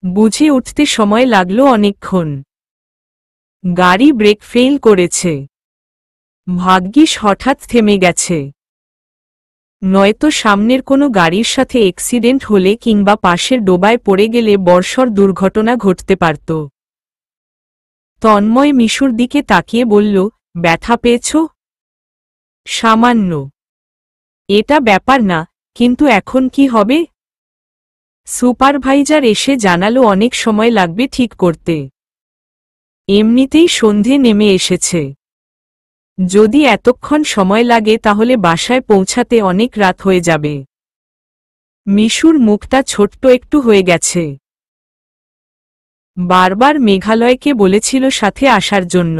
বুঝে উঠতে সময় লাগলো অনেকক্ষণ। গাড়ি ব্রেক ফেল করেছে। ভাগ্যিস হঠাৎ থেমে গেছে, নয়তো সামনের কোনো গাড়ির সাথে অ্যাক্সিডেন্ট হলে কিংবা পাশের ডোবায় পড়ে গেলে বড়সড় দুর্ঘটনা ঘটতে পারত। তন্ময় মিশুর দিকে তাকিয়ে বলল, ব্যথা পেয়েছ? সামান্য। এটা ব্যাপার না, কিন্তু এখন কি হবে? সুপারভাইজার এসে জানালো অনেক সময় লাগবে ঠিক করতে। এমনিতেই সন্ধে নেমে এসেছে। যদি এতক্ষণ সময় লাগে তাহলে বাসায় পৌঁছাতে অনেক রাত হয়ে যাবে। মিশুর মুখটা ছোট্ট একটু হয়ে গেছে। বারবার মেঘালয়কে বলেছিল সাথে আসার জন্য,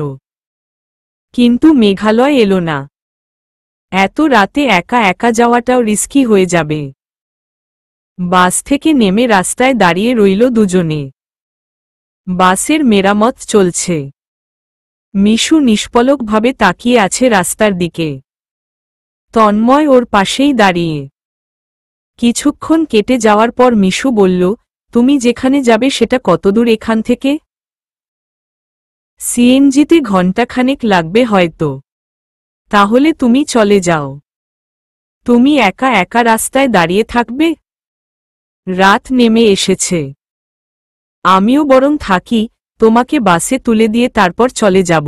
কিন্তু মেঘালয় এলো না। এত রাতে একা একা যাওয়াটাও রিস্কি হয়ে যাবে। বাস থেকে নেমে রাস্তায় দাঁড়িয়ে রইল দুজনে। বাসের মেরামত চলছে। মিশু নিষ্পলকভাবে তাকিয়ে আছে রাস্তার দিকে। তন্ময় ওর পাশেই দাঁড়িয়ে। কিছুক্ষণ কেটে যাওয়ার পর মিশু বলল, তুমি যেখানে যাবে সেটা কতদূর এখান থেকে? সিএনজিতে ঘণ্টাখানেক লাগবে হয়তো। তাহলে তুমি চলে যাও। তুমি একা একা রাস্তায় দাঁড়িয়ে থাকবে? রাত নেমে এসেছে। আমিও বরং থাকি, তোমাকে বাসে তুলে দিয়ে তারপর চলে যাব।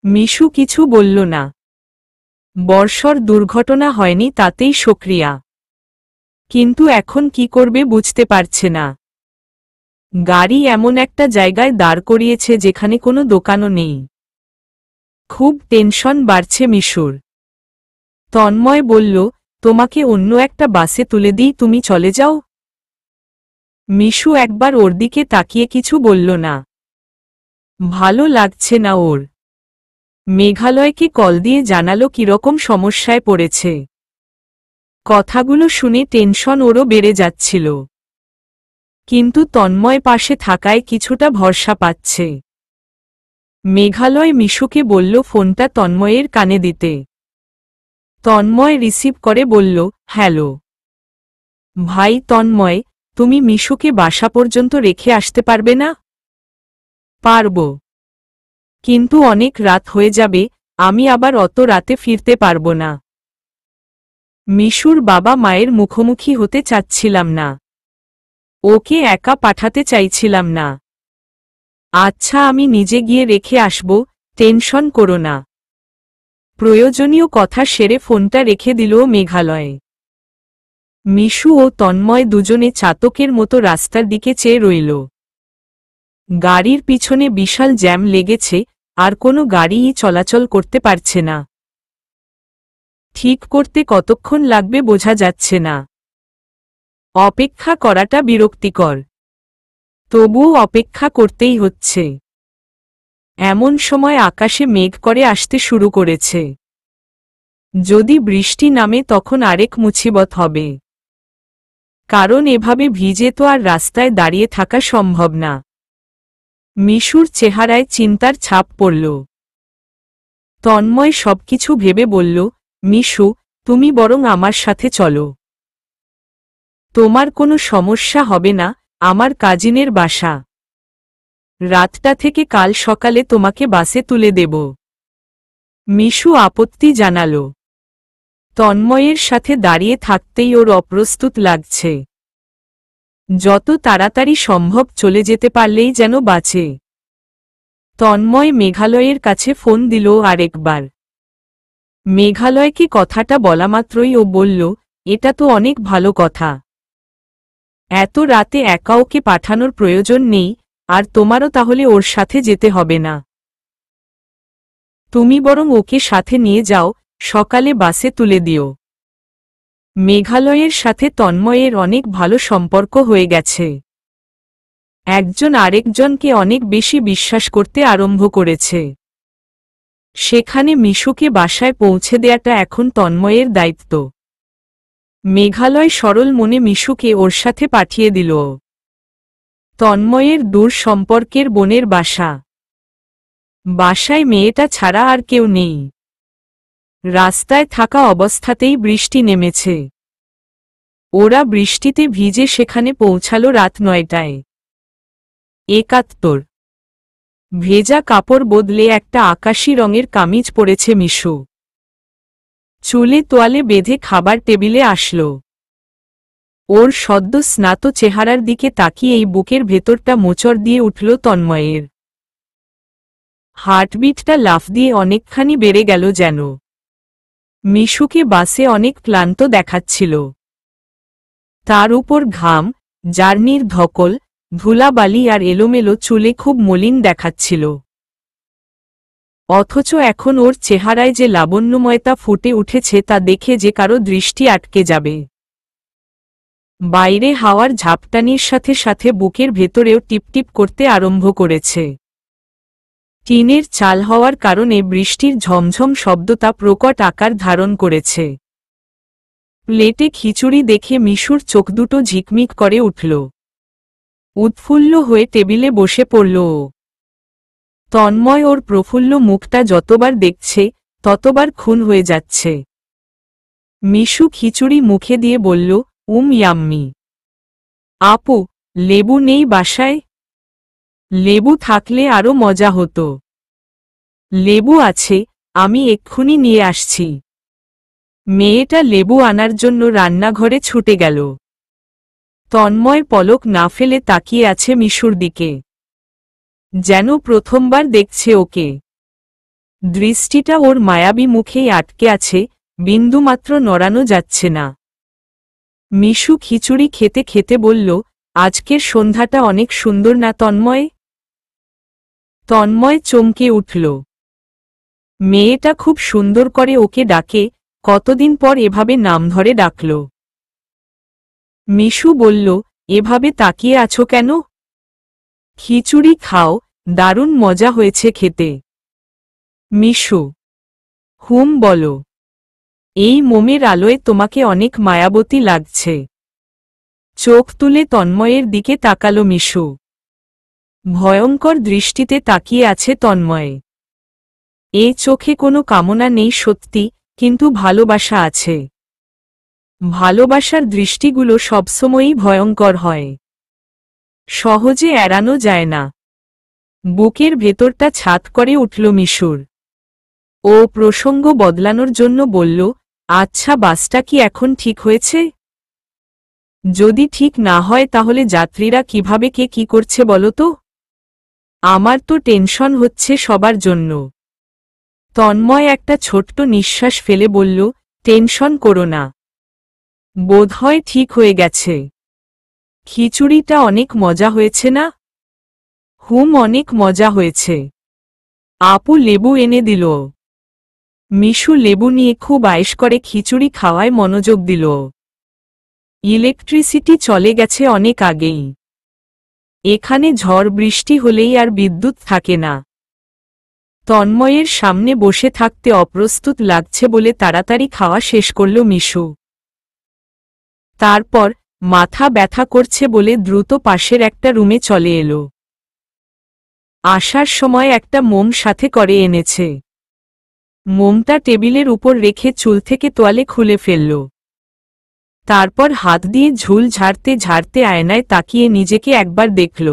মিশু কিছু বলল না। বর্ষর দুর্ঘটনা হয়নি তাতেই সক্রিয়া, কিন্তু এখন কি করবে বুঝতে পারছে না। গাড়ি এমন একটা জায়গায় দাঁড় করিয়েছে যেখানে কোনো দোকানও নেই। খুব টেনশন বাড়ছে মিশুর। তন্ময় বলল, তোমাকে অন্য একটা বাসে তুলে দিই, তুমি চলে যাও। মিশু একবার ওর দিকে তাকিয়ে কিছু বলল না। ভালো লাগছে না ওর। মেঘালয়কে কল দিয়ে জানালো কিরকম সমস্যায় পড়েছে। কথাগুলো শুনে টেনশন ওরও বেড়ে যাচ্ছিল, কিন্তু তন্ময় পাশে থাকায় কিছুটা ভরসা পাচ্ছে। মেঘালয় মিশুকে বলল ফোনটা তন্ময়ের কানে দিতে। তন্ময় রিসিভ করে বলল, হ্যালো ভাই তন্ময়, তুমি মিশুকে বাসা পর্যন্ত রেখে আসতে পারবে না? পারব, কিন্তু অনেক রাত হয়ে যাবে, আমি আবার অত রাতে ফিরতে পারব না। মিশুর বাবা মায়ের মুখোমুখি হতে চাচ্ছিলাম না। ওকে একা পাঠাতে চাইছিলাম না। আচ্ছা আমি নিজে গিয়ে রেখে আসব, টেনশন করো না। প্রয়োজনীয় কথা সেরে ফোনটা রেখে দিল মেঘালয়ে। মিশু ও তন্ময় দুজনে চাতকের মতো রাস্তার দিকে চেয়ে রইল। গাড়ির পিছনে বিশাল জ্যাম লেগেছে, আর কোনো গাড়িই চলাচল করতে পারছে না। ঠিক করতে কতক্ষণ লাগবে বোঝা যাচ্ছে না। অপেক্ষা করাটা বিরক্তিকর, তবুও অপেক্ষা করতেই হচ্ছে। এমন সময় আকাশে মেঘ করে আসতে শুরু করেছে। যদি বৃষ্টি নামে তখন আরেক মুসিবত হবে, কারণ এভাবে ভিজে তো আর রাস্তায় দাঁড়িয়ে থাকা সম্ভব না। মিশুর চেহারায় চিন্তার ছাপ পড়ল। তন্ময় সবকিছু ভেবে বলল, মিশু, তুমি বরং আমার সাথে চলো। তোমার কোনো সমস্যা হবে না, আমার কাজিনের বাসা। রাতটা থেকে কাল সকালে তোমাকে বাসে তুলে দেব। মিশু আপত্তি জানাল। তন্ময়ের সাথে দাঁড়িয়ে থাকতেই ওর অপ্রস্তুত লাগছে। যত তাড়াতাড়ি সম্ভব চলে যেতে পারলেই যেন বাঁচে। তন্ময় মেঘালয়ের কাছে ফোন দিল আরেকবার। মেঘালয়কে কথাটা বলামাত্রই ও বলল, এটা তো অনেক ভালো কথা। এত রাতে একা ওকে পাঠানোর প্রয়োজন নেই, আর তোমারও তাহলে ওর সাথে যেতে হবে না। তুমি বরং ওকে সাথে নিয়ে যাও, সকালে বাসে তুলে দিও। মেঘালয়ের সাথে তন্ময়ের অনেক ভালো সম্পর্ক হয়ে গেছে। একজন আরেকজনকে অনেক বেশি বিশ্বাস করতে আরম্ভ করেছে। সেখানে মিশুকে বাসায় পৌঁছে দেয়াটা এখন তন্ময়ের দায়িত্ব। মেঘালয় সরল মনে মিশুকে ওর সাথে পাঠিয়ে দিল। তন্ময়ের দূর সম্পর্কের বোনের বাসা। বাসায় মেয়েটা ছাড়া আর কেউ নেই। রাস্তায় থাকা অবস্থাতেই বৃষ্টি নেমেছে। ওরা বৃষ্টিতে ভিজে সেখানে পৌঁছালো রাত 9টায়। 71। ভেজা কাপড় বদলে একটা আকাশী রঙের কামিজ পরেছে মিশু। চুলে তোয়ালে বেঁধে খাবার টেবিলে আসলো। ওর সদ্য স্নাত চেহারার দিকে তাকিয়েই বুকের ভেতরটা মোচড় দিয়ে উঠল তন্ময়ের। হার্টবিটটা লাফ দিয়ে অনেকখানি বেড়ে গেল যেন। মিশুকে বাসে অনেক ক্লান্ত দেখাচ্ছিল। তার উপর ঘাম, জার্নির ধকল, ধুলাবালি আর এলোমেলো চুলে খুব মলিন দেখাচ্ছিল। অথচ এখন ওর চেহারায় যে লাবণ্যময়তা ফুটে উঠেছে তা দেখে যে কারো দৃষ্টি আটকে যাবে। বাইরে হাওয়ার ঝাপটানির সাথে সাথে বুকের ভেতরেও টিপটিপ করতে আরম্ভ করেছে। টিনের চাল হওয়ার কারণে বৃষ্টির ঝমঝম শব্দটা প্রকট আকার ধারণ করেছে। প্লেটে খিচুড়ি দেখে মিশুর চোখ দুটো ঝিকমিক করে উঠল। উৎফুল্ল হয়ে টেবিলে বসে পড়ল ও। তন্ময় ওর প্রফুল্ল মুখটা যতবার দেখছে ততবার খুন হয়ে যাচ্ছে। মিশু খিচুড়ি মুখে দিয়ে বলল, ইয়াম্মি। আপু, লেবু নেই বাসায়? লেবু থাকলে আরো মজা হতো। লেবু আছে, আমি এক্ষুনি নিয়ে আসছি। মেয়েটা লেবু আনার জন্য রান্নাঘরে ছুটে গেল। তন্ময় পলক না ফেলে তাকিয়ে আছে মিশুর দিকে, যেন প্রথমবার দেখছে ওকে। দৃষ্টিটা ওর মায়াবী মুখেই আটকে আছে, বিন্দুমাত্র নড়ানো যাচ্ছে না। মিশু খিচুড়ি খেতে খেতে বলল, আজকের সন্ধ্যাটা অনেক সুন্দর না তন্ময়? তন্ময় চমকে উঠল। মেয়েটা খুব সুন্দর করে ওকে ডাকে, কতদিন পর এভাবে নাম ধরে ডাকল। মিশু বলল, এভাবে তাকিয়ে আছো কেন? খিচুড়ি খাও, দারুণ মজা হয়েছে খেতে। মিশু, বলো। এই মোমের আলোয় তোমাকে অনেক মায়াবতী লাগছে। চোখ তুলে তন্ময়ের দিকে তাকালো মিশু। ভয়ঙ্কর দৃষ্টিতে তাকিয়ে আছে তন্ময়। এ চোখে কোনো কামনা নেই সত্যি, কিন্তু ভালোবাসা আছে। ভালোবাসার দৃষ্টিগুলো সবসময়ই ভয়ঙ্কর হয়, সহজে এড়ানো যায় না। বুকের ভেতরটা ছাদ করে উঠল মিশুর। ও প্রসঙ্গ বদলানোর জন্য বলল, আচ্ছা বাসটা কি এখন ঠিক হয়েছে? যদি ঠিক না হয় তাহলে যাত্রীরা কিভাবে কে কি করছে বলো তো? আমার তো টেনশন হচ্ছে সবার জন্য। তন্ময় একটা ছোট্ট নিঃশ্বাস ফেলে বলল, টেনশন করো না, বোধহয় ঠিক হয়ে গেছে। খিচুড়িটা অনেক মজা হয়েছে না? অনেক মজা হয়েছে। আপু লেবু এনে দিল। মিশু লেবু নিয়ে খুব আয়েশ করে খিচুড়ি খাওয়ায় মনোযোগ দিল। ইলেকট্রিসিটি চলে গেছে অনেক আগেই। এখানে ঝড় বৃষ্টি হলেই আর বিদ্যুৎ থাকে না। তন্ময়ের সামনে বসে থাকতে অপ্রস্তুত লাগছে বলে তাড়াতাড়ি খাওয়া শেষ করল মিশু। তারপর মাথা ব্যথা করছে বলে দ্রুত পাশের একটা রুমে চলে এলো। আসার সময় একটা মোম সাথে করে এনেছে। মোমটা টেবিলের উপর রেখে চুল থেকে তোয়ালে খুলে ফেলল। তারপর হাত দিয়ে ঝুল ঝাড়তে ঝাড়তে আয়নায় তাকিয়ে নিজেকে একবার দেখল।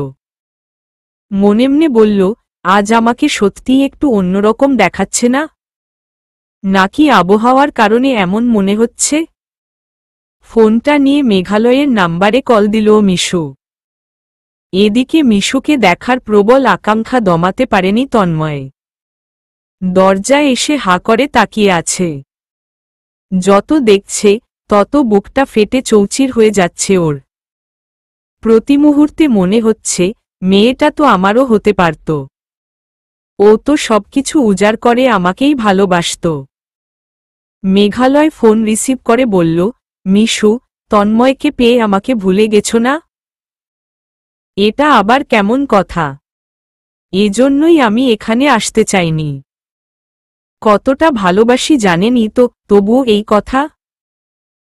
মনেমনে বলল, আজ আমাকে সত্যিই একটু অন্যরকম দেখাচ্ছে না? নাকি আবহাওয়ার কারণে এমন মনে হচ্ছে? ফোনটা নিয়ে মেঘালয়ের নাম্বারে কল দিল মিশু। এদিকে মিশুকে দেখার প্রবল আকাঙ্ক্ষা দমাতে পারেনি তন্ময়। দরজায় এসে হা করে তাকিয়ে আছে। যত দেখছে তত বুকটা ফেটে চৌচির হয়ে যাচ্ছে ওর। প্রতি মুহূর্তে মনে হচ্ছে, মেয়েটা তো আমারও হতে পারত। ও তো সবকিছু উজাড় করে আমাকেই ভালোবাসত। মেঘালয় ফোন রিসিভ করে বলল, মিশু, তন্ময়কে পেয়ে আমাকে ভুলে গেছ না? এটা আবার কেমন কথা? এজন্যই আমি এখানে আসতে চাইনি। কতটা ভালোবাসি জানেনই তো, তবুও এই কথা?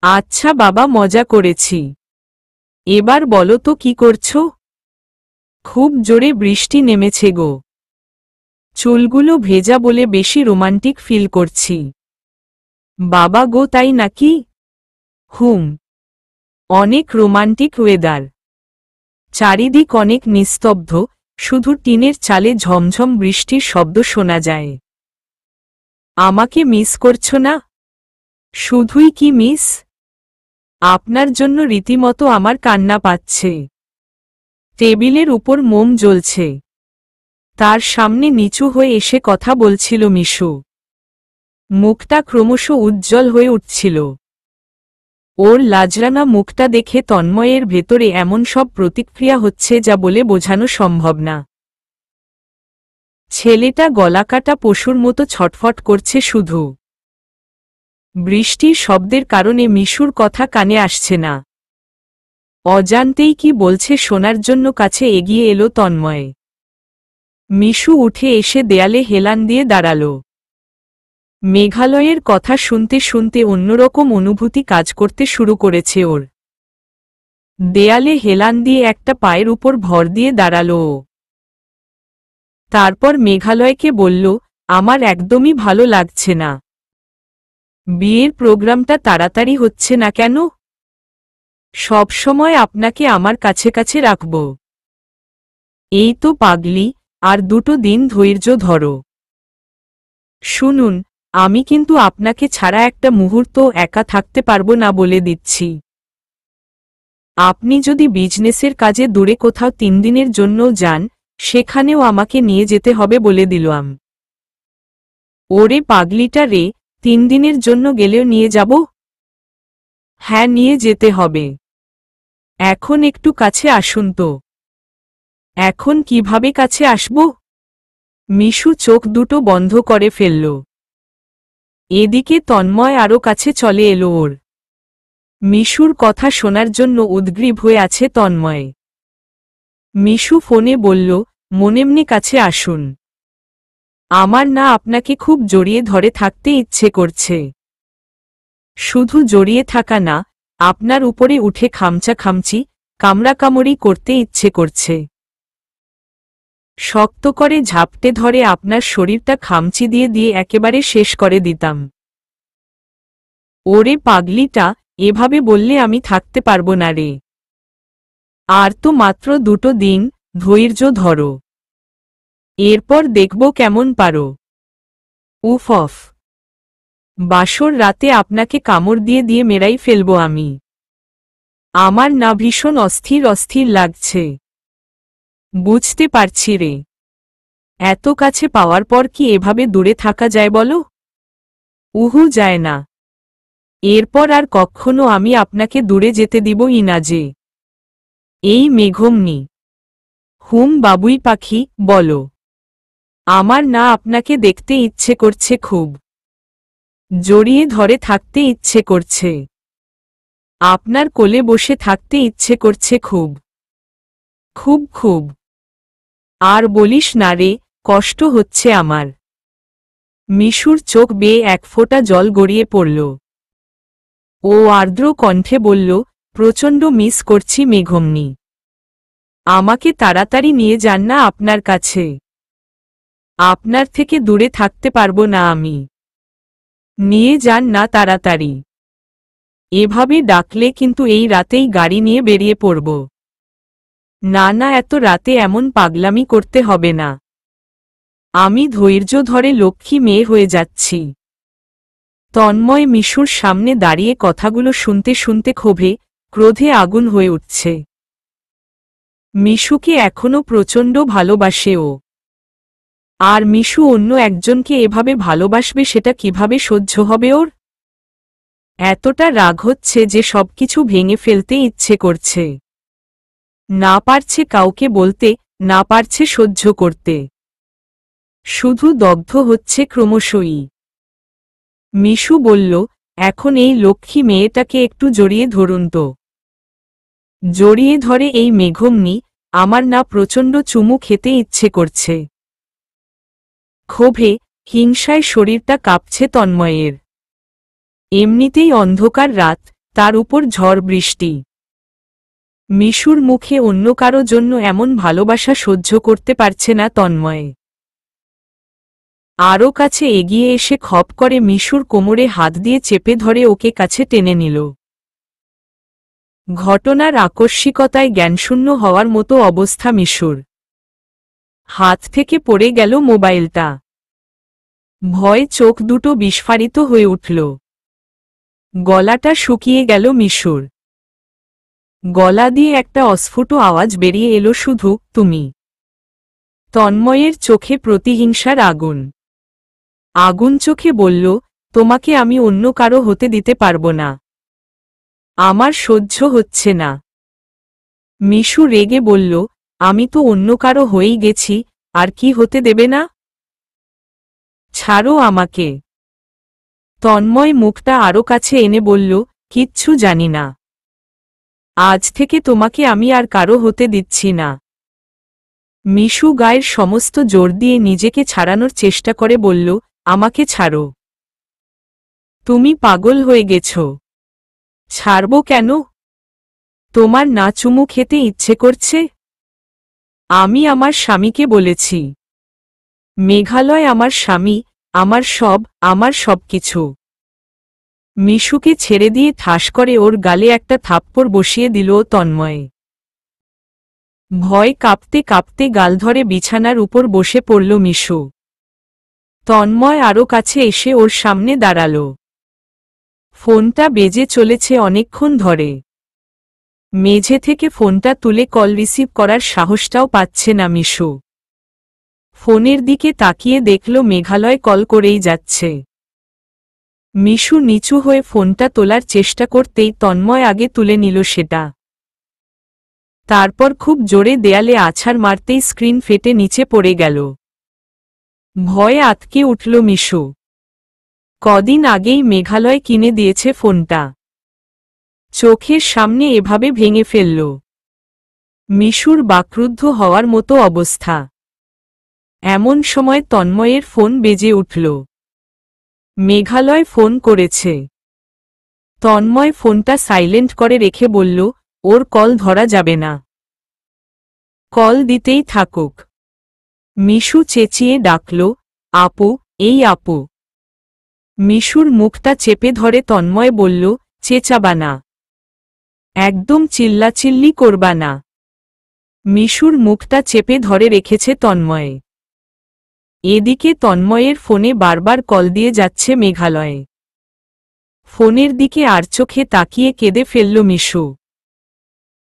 আচ্ছা বাবা, মজা করেছি। এবার বলো তো কি করছো? খুব জোরে বৃষ্টি নেমেছে গো। চুলগুলো ভেজা বলে বেশি রোমান্টিক ফিল করছি। বাবা গো, তাই নাকি? অনেক রোমান্টিক ওয়েদার। চারিদিক অনেক নিস্তব্ধ, শুধু টিনের চালে ঝমঝম বৃষ্টির শব্দ শোনা যায়। আমাকে মিস করছো না? শুধুই কি মিস? আপনার জন্য রীতিমতো আমার কান্না পাচ্ছে। টেবিলের উপর মোম জ্বলছে। তার সামনে নিচু হয়ে এসে কথা বলছিল মিশু। মুখটা ক্রমশ উজ্জ্বল হয়ে উঠছিল। ওর লাজরানা মুখটা দেখে তন্ময়ের ভেতরে এমন সব প্রতিক্রিয়া হচ্ছে যা বলে বোঝানো সম্ভব না। ছেলেটা গলাকাটা পশুর মতো ছটফট করছে শুধু। বৃষ্টির শব্দের কারণে মিশুর কথা কানে আসছে না। অজান্তেই কি বলছে শোনার জন্য কাছে এগিয়ে এলো তন্ময়। মিশু উঠে এসে দেয়ালে হেলান দিয়ে দাঁড়াল। মেঘালয়ের কথা শুনতে শুনতে অন্যরকম অনুভূতি কাজ করতে শুরু করেছে ওর। দেয়ালে হেলান দিয়ে একটা পায়ের উপর ভর দিয়ে দাঁড়াল ও। তারপর মেঘালয়কে বলল, আমার একদমই ভালো লাগছে না। বিয়ের প্রোগ্রামটা তাড়াতাড়ি হচ্ছে না কেন? সব সময় আপনাকে আমার কাছে কাছে রাখব। এই তো পাগলি, আর 2 দিন ধৈর্য ধরো। শুনুন, আমি কিন্তু আপনাকে ছাড়া একটা মুহূর্ত একা থাকতে পারবো না বলে দিচ্ছি। আপনি যদি বিজনেসের কাজে দূরে কোথাও 3 দিনের জন্য যান, সেখানেও আমাকে নিয়ে যেতে হবে বলে দিলাম। ওরে পাগলিটা রে, 3 দিনের জন্য গেলেও নিয়ে যাব? হ্যাঁ, নিয়ে যেতে হবে। এখন একটু কাছে আসুন তো। এখন কিভাবে কাছে আসব? মিশু চোখ দুটো বন্ধ করে ফেলল। এদিকে তন্ময় আরও কাছে চলে এলো ওর। মিশুর কথা শোনার জন্য উদ্গ্রীব হয়ে আছে তন্ময়। মিশু ফোনে বলল, মনেমনে কাছে আসুন। আমার না আপনাকে খুব জড়িয়ে ধরে থাকতে ইচ্ছে করছে। শুধু জড়িয়ে থাকা না, আপনার উপরে উঠে খামচি কামড়াকামড়ি করতে ইচ্ছে করছে। শক্ত করে ঝাপটে ধরে আপনার শরীরটা খামচি দিয়ে দিয়ে একেবারে শেষ করে দিতাম। ওরে পাগলিটা, এভাবে বললে আমি থাকতে পারবো না রে। আর তো মাত্র 2 দিন, ধৈর্য ধরো। এরপর দেখব কেমন পারো। উফ অফ। বাসর রাতে আপনাকে কামড় দিয়ে দিয়ে মেরাই ফেলবো আমি। আমার না ভীষণ অস্থির অস্থির লাগছে। বুঝতে পারছি রে। এত কাছে পাওয়ার পর কি এভাবে দূরে থাকা যায় বলো? উহু, যায় না। এরপর আর কখনো আমি আপনাকে দূরে যেতে দিবই না যে। এই মেঘমনি। হুম বাবুই পাখি, বলো। আমার না আপনাকে দেখতে ইচ্ছে করছে খুব। জড়িয়ে ধরে থাকতে ইচ্ছে করছে। আপনার কোলে বসে থাকতে ইচ্ছে করছে খুব খুব খুব। আর বলিস না রে, কষ্ট হচ্ছে আমার। মিশুর চোখ বেয়ে 1 ফোঁটা জল গড়িয়ে পড়ল। ও আর্দ্র কণ্ঠে বলল, প্রচণ্ড মিস করছি মেঘমনি। আমাকে তাড়াতাড়ি নিয়ে যান না আপনার কাছে। আপনার থেকে দূরে থাকতে পারবো না আমি। নিয়ে যান না তাড়াতাড়ি। এভাবে ডাকলে কিন্তু এই রাতেই গাড়ি নিয়ে বেরিয়ে পড়ব। না না, এত রাতে এমন পাগলামি করতে হবে না। আমি ধৈর্য ধরে লক্ষ্মী মেয়ে হয়ে যাচ্ছি। তন্ময় মিশুর সামনে দাঁড়িয়ে কথাগুলো শুনতে শুনতে ক্ষোভে, ক্রোধে আগুন হয়ে উঠছে। মিশুকে এখনো প্রচণ্ড ভালোবাসে ও। আর মিশু অন্য একজনকে এভাবে ভালোবাসবে সেটা কিভাবে সহ্য হবে ওর? এতটা রাগ হচ্ছে যে সবকিছু ভেঙে ফেলতে ইচ্ছে করছে। না পারছে কাউকে বলতে, না পারছে সহ্য করতে। শুধু দগ্ধ হচ্ছে ক্রমশই। মিশু বলল, এখন এই লক্ষ্মী মেয়েটাকে একটু জড়িয়ে ধরুন তো। জড়িয়ে ধরে এই মেঘমনি, আমার না প্রচণ্ড চুমু খেতে ইচ্ছে করছে। ক্ষোভে, হিংসায় শরীরটা কাঁপছে তন্ময়ের। এমনিতেই অন্ধকার রাত, তার উপর ঝড় বৃষ্টি। মিশুর মুখে অন্য কারো জন্য এমন ভালোবাসা সহ্য করতে পারছে না তন্ময়। আরও কাছে এগিয়ে এসে খপ করে মিশুর কোমরে হাত দিয়ে চেপে ধরে ওকে কাছে টেনে নিল। ঘটনার আকস্মিকতায় জ্ঞানশূন্য হওয়ার মতো অবস্থা মিশুর। হাত থেকে পড়ে গেল মোবাইলটা। ভয়ে চোখ দুটো বিস্ফারিত হয়ে উঠল। গলাটা শুকিয়ে গেল মিশুর। গলা দিয়ে একটা অস্ফুট আওয়াজ বেরিয়ে এলো, শুধু তুমি। তন্ময়ের চোখে প্রতিহিংসার আগুন। আগুন চোখে বলল, তোমাকে আমি অন্য কারো হতে দিতে পারব না। আমার সহ্য হচ্ছে না। মিশু রেগে বলল, আমি তো অন্য কারো হয়েই গেছি, আর কি হতে দেবে না? ছাড়ো আমাকে। তন্ময় মুখটা আরো কাছে এনে বলল, কিচ্ছু জানি না। আজ থেকে তোমাকে আমি আর কারো হতে দিচ্ছি না। মিশু গায়ের সমস্ত জোর দিয়ে নিজেকে ছাড়ানোর চেষ্টা করে বলল, আমাকে ছাড়ো। তুমি পাগল হয়ে গেছ। ছাড়ব কেন? তোমার না চুমু খেতে ইচ্ছে করছে? আমি আমার স্বামীকে বলেছি। মেঘালয় আমার স্বামী, আমার সবকিছু। মিশুকে ছেড়ে দিয়ে ঠাস করে ওর গালে একটা থাপ্পড় বসিয়ে দিল তন্ময়। ভয় কাঁপতে কাঁপতে গাল ধরে বিছানার উপর বসে পড়ল মিশু। তন্ময় আরো কাছে এসে ওর সামনে দাঁড়াল। ফোনটা বেজে চলেছে অনেকক্ষণ ধরে। মেঝে থেকে ফোনটা তুলে কল রিসিভ করার সাহসটাও পাচ্ছে না মিশু। ফোনের দিকে তাকিয়ে দেখল মেঘালয় কল করেই যাচ্ছে। মিশু নিচু হয়ে ফোনটা তোলার চেষ্টা করতেই তন্ময় আগে তুলে নিল সেটা। তারপর খুব জোরে দেয়ালে আছাড় মারতেই স্ক্রিন ফেটে নিচে পড়ে গেল। ভয়ে আতকে উঠল মিশু। কদিন আগেই মেঘালয় কিনে দিয়েছে ফোনটা। চোখের সামনে এভাবে ভেঙে ফেলল। মিশুর বাকরুদ্ধ হওয়ার মতো অবস্থা। এমন সময় তন্ময়ের ফোন বেজে উঠল। মেঘালয় ফোন করেছে। তন্ময় ফোনটা সাইলেন্ট করে রেখে বলল, ওর কল ধরা যাবে না। কল দিতেই থাকুক। মিশু চেঁচিয়ে ডাকল, আপু, এই আপু। মিশুর মুখটা চেপে ধরে তন্ময় বলল, চেঁচাবা না। একদম চিল্লাচিল্লি করবা না। মিশুর মুখটা চেপে ধরে রেখেছে তন্ময়ে। এদিকে তন্ময়ের ফোনে বারবার কল দিয়ে যাচ্ছে মেঘালয়ে। ফোনের দিকে আর চোখে তাকিয়ে কেঁদে ফেলল মিশু।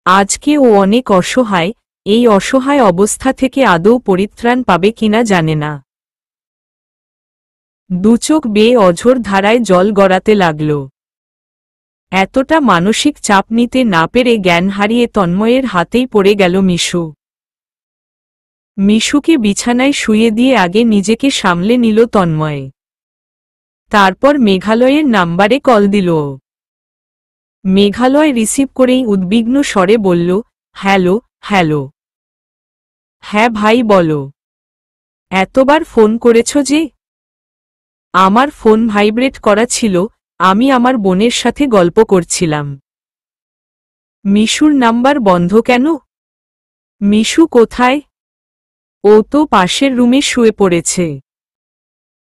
আজকে ও অনেক অসহায়, এই অসহায় অবস্থা থেকে আদৌ পরিত্রাণ পাবে কিনা জানে না। দুচোখ বেয়ে অঝোর ধারায় জল গড়াতে লাগল। এতটা মানসিক চাপ নিতে না পেরে জ্ঞান হারিয়ে তন্ময়ের হাতেই পড়ে গেল মিশু। মিশুকে বিছানায় শুয়ে দিয়ে আগে নিজেকে সামলে নিল তন্ময়। তারপর মেঘালয়ের নাম্বারে কল দিল। মেঘালয় রিসিভ করেই উদ্বিগ্ন স্বরে বলল, হ্যালো, হ্যালো। হ্যাঁ ভাই বলো। এতবার ফোন করেছ যে? আমার ফোন ভাইব্রেট করা ছিল, আমি আমার বোনের সাথে গল্প করছিলাম। মিশুর নাম্বার বন্ধ কেন? মিশু কোথায়? ও তো পাশের রুমে শুয়ে পড়েছে।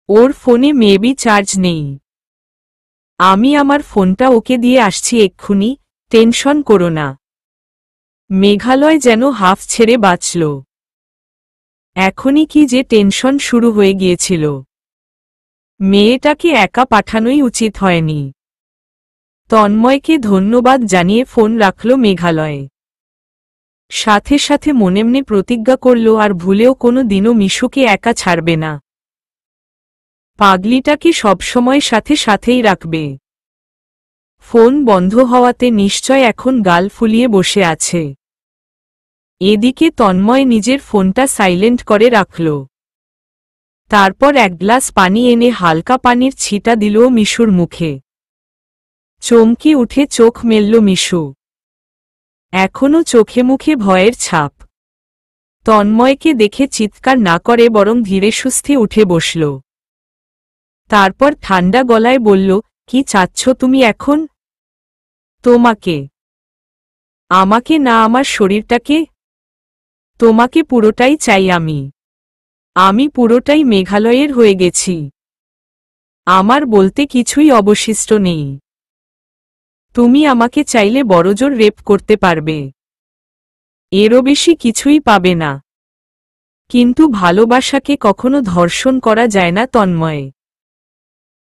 ওর ফোনে মেবি চার্জ নেই। আমি আমার ফোনটা ওকে দিয়ে আসছি এক্ষুনি, টেনশন করো না। মেঘালয় যেন হাফ ছেড়ে বাঁচল। এখনই কি যে টেনশন শুরু হয়ে গিয়েছিল। মেয়েটাকে একা পাঠানোই উচিত হয়নি। তন্ময়কে ধন্যবাদ জানিয়ে ফোন রাখল মেঘালয়। সাথে সাথে মনে মনে প্রতিজ্ঞা করল আর ভুলেও কোনো দিনও মিশুকে একা ছাড়বে না। পাগলিটাকে সবসময় সাথে সাথেই রাখবে। ফোন বন্ধ হওয়াতে নিশ্চয় এখন গাল ফুলিয়ে বসে আছে। এদিকে তন্ময় নিজের ফোনটা সাইলেন্ট করে রাখল। তারপর এক গ্লাস পানি এনে হালকা পানির ছিটা দিল মিশুর মুখে। চমকে উঠে চোখ মেলল মিশু। এখনো চোখে মুখে ভয়ের ছাপ। তন্ময়কে দেখে চিৎকার না করে বরং ধীরে সুস্থে উঠে বসল। তারপর ঠান্ডা গলায় বলল, কি চাচ্ছ তুমি এখন? তোমাকে। আমাকে না, আমার শরীরটাকে? তোমাকে পুরোটাই চাই আমি। আমি পুরোটাই মেঘালয়ের হয়ে গেছি। আমার বলতে কিছুই অবশিষ্ট নেই। তুমি আমাকে চাইলে বড়জোর রেপ করতে পারবে, এরও বেশি কিছুই পাবে না, কিন্তু ভালোবাসাকে কখনো ধর্ষণ করা যায় না তন্ময়।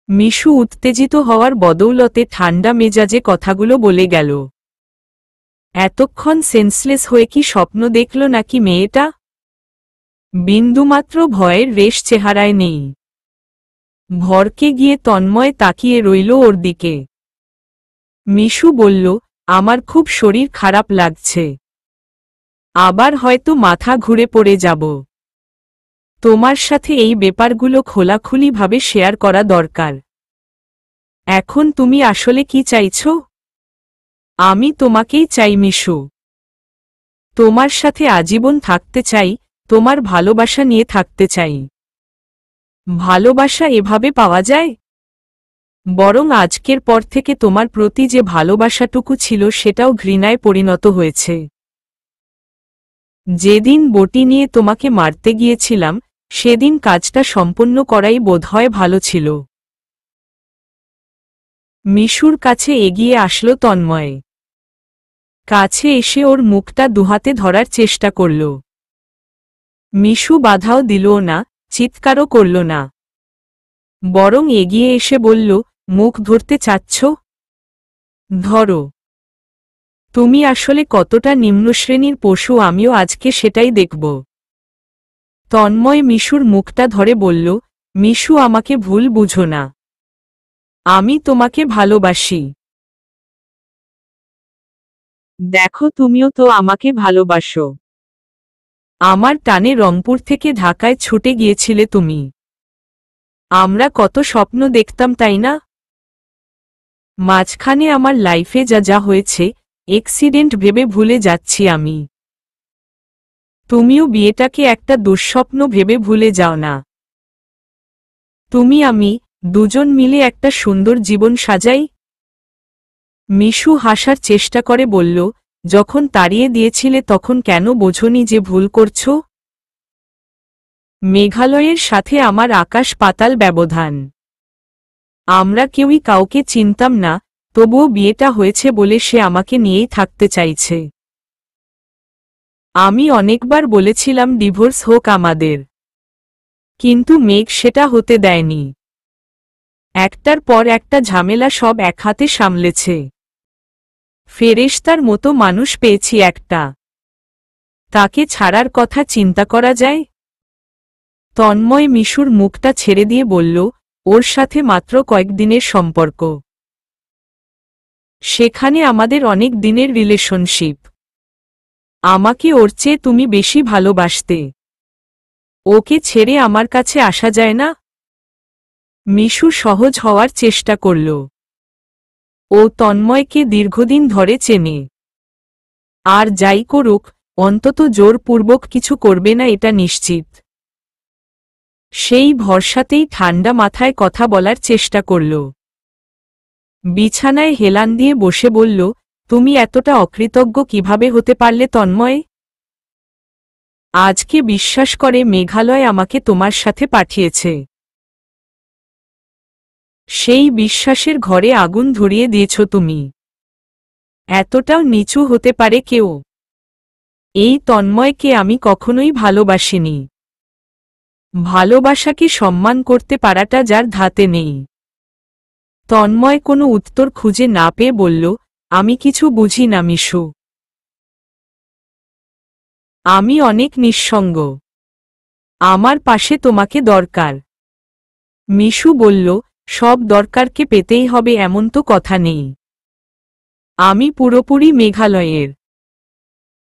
মিশু উত্তেজিত হওয়ার বদৌলতে ঠান্ডা মেজাজে কথাগুলো বলে গেল। এতক্ষণ সেন্সলেস হয়ে কি স্বপ্ন দেখল নাকি মেয়েটা? বিন্দুমাত্র ভয়ের রেশ চেহারায় নেই। ভরকে গিয়ে তন্ময় তাকিয়ে রইল ওর দিকে। মিশু বলল, আমার খুব শরীর খারাপ লাগছে, আবার হয়তো মাথা ঘুরে পড়ে যাব। তোমার সাথে এই ব্যাপারগুলো খোলাখুলিভাবে শেয়ার করা দরকার। এখন তুমি আসলে কি চাইছো? আমি তোমাকেই চাই মিশু। তোমার সাথে আজীবন থাকতে চাই, তোমার ভালোবাসা নিয়ে থাকতে চাই। ভালোবাসা এভাবে পাওয়া যায়? বরং আজকের পর থেকে তোমার প্রতি যে ভালোবাসাটুকু ছিল সেটাও ঘৃণায় পরিণত হয়েছে। যেদিন বটি নিয়ে তোমাকে মারতে গিয়েছিলাম, সেদিন কাজটা সম্পন্ন করাই বোধহয় ভালো ছিল। মিশুর কাছে এগিয়ে আসলো তন্ময়। কাছে এসে ওর মুখটা দুহাতে ধরার চেষ্টা করল। মিশু বাধাও দিলও না, চিৎকারও করল না, বরং এগিয়ে এসে বলল, মুখ ধরতে চাচ্ছ? ধরো। তুমি আসলে কতটা নিম্নশ্রেণীর পশু আমিও আজকে সেটাই দেখব। তন্ময় মিশুর মুখটা ধরে বলল, মিশু আমাকে ভুল বুঝো না, আমি তোমাকে ভালোবাসি। দেখো তুমিও তো আমাকে ভালোবাসো। আমার টানে রংপুর থেকে ঢাকায় ছুটে গিয়েছিলে তুমি। আমরা কত স্বপ্ন দেখতাম তাই না? মাঝখানে আমার লাইফে যা যা হয়েছে, এক্সিডেন্ট ভেবে ভুলে যাচ্ছি আমি। তুমিও বিয়েটাকে একটা দুঃস্বপ্ন ভেবে ভুলে যাও না। তুমি আমি দুজন মিলে একটা সুন্দর জীবন সাজাই। মিশু হাসার চেষ্টা করে বলল, যখন তাড়িয়ে দিয়েছিলে তখন কেন বোঝোনি যে ভুল করছো? মেঘালয়ের সাথে আমার আকাশ পাতাল ব্যবধান। আমরা কেউই কাউকে চিনতাম না, তবুও বিয়েটা হয়েছে বলে সে আমাকে নিয়েই থাকতে চাইছে। আমি অনেকবার বলেছিলাম ডিভোর্স হোক আমাদের, কিন্তু মেঘ সেটা হতে দেয়নি। একটার পর একটা ঝামেলা সব এক হাতে সামলেছে। ফেরেশতার মতো মানুষ পেয়েছি একটা, তাকে ছাড়ার কথা চিন্তা করা যায়? তন্ময় মিশুর মুখটা ছেড়ে দিয়ে বলল, ওর সাথে মাত্র কয়েকদিনের সম্পর্ক, সেখানে আমাদের অনেক দিনের রিলেশনশিপ। আমাকে ওর চেয়ে তুমি বেশি ভালোবাসতে, ওকে ছেড়ে আমার কাছে আসা যায় না। মিশু সহজ হওয়ার চেষ্টা করল। ও তন্ময়কে দীর্ঘদিন ধরে চেনে, আর যাই করুক অন্তত জোরপূর্বক কিছু করবে না এটা নিশ্চিত। সেই ভরসাতেই ঠান্ডা মাথায় কথা বলার চেষ্টা করল। বিছানায় হেলান দিয়ে বসে বলল, তুমি এতটা অকৃতজ্ঞ কিভাবে হতে পারলে তন্ময়? আজকে বিশ্বাস করে মেঘালয় আমাকে তোমার সাথে পাঠিয়েছে। সেই বিশ্বাসের ঘরে আগুন ধরিয়ে দিয়েছ তুমি। এতটাও নিচু হতে পারে কেউ? এই তন্ময়কে আমি কখনোই ভালোবাসিনি। ভালোবাসাকে সম্মান করতে পারাটা যার ধাতে নেই। তন্ময় কোনো উত্তর খুঁজে না পেয়ে বলল, আমি কিছু বুঝি না মিশু। আমি অনেক নিঃসঙ্গ, আমার পাশে তোমাকে দরকার। মিশু বলল, সব দরকারকে পেতেই হবে এমন তো কথা নেই। আমি পুরোপুরি মেঘালয়ের।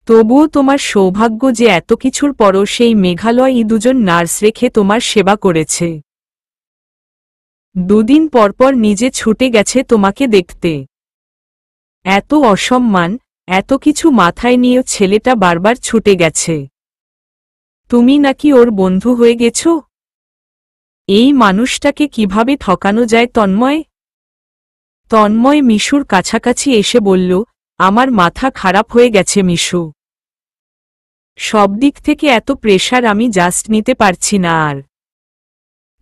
তবুও তোমার সৌভাগ্য যে এত কিছুর পরও সেই মেঘালয়ই দুজন নার্স রেখে তোমার সেবা করেছে। দুদিন পরপর নিজে ছুটে গেছে তোমাকে দেখতে। এত অসম্মান, এত কিছু মাথায় নিয়েও ছেলেটা বারবার ছুটে গেছে। তুমি নাকি ওর বন্ধু হয়ে গেছ? এই মানুষটাকে কিভাবে ঠকানো যায় তন্ময়? তন্ময় মিশুর কাছাকাছি এসে বলল, আমার মাথা খারাপ হয়ে গেছে মিশু। সব দিক থেকে এত প্রেশার আমি জাস্ট নিতে পারছি না আর।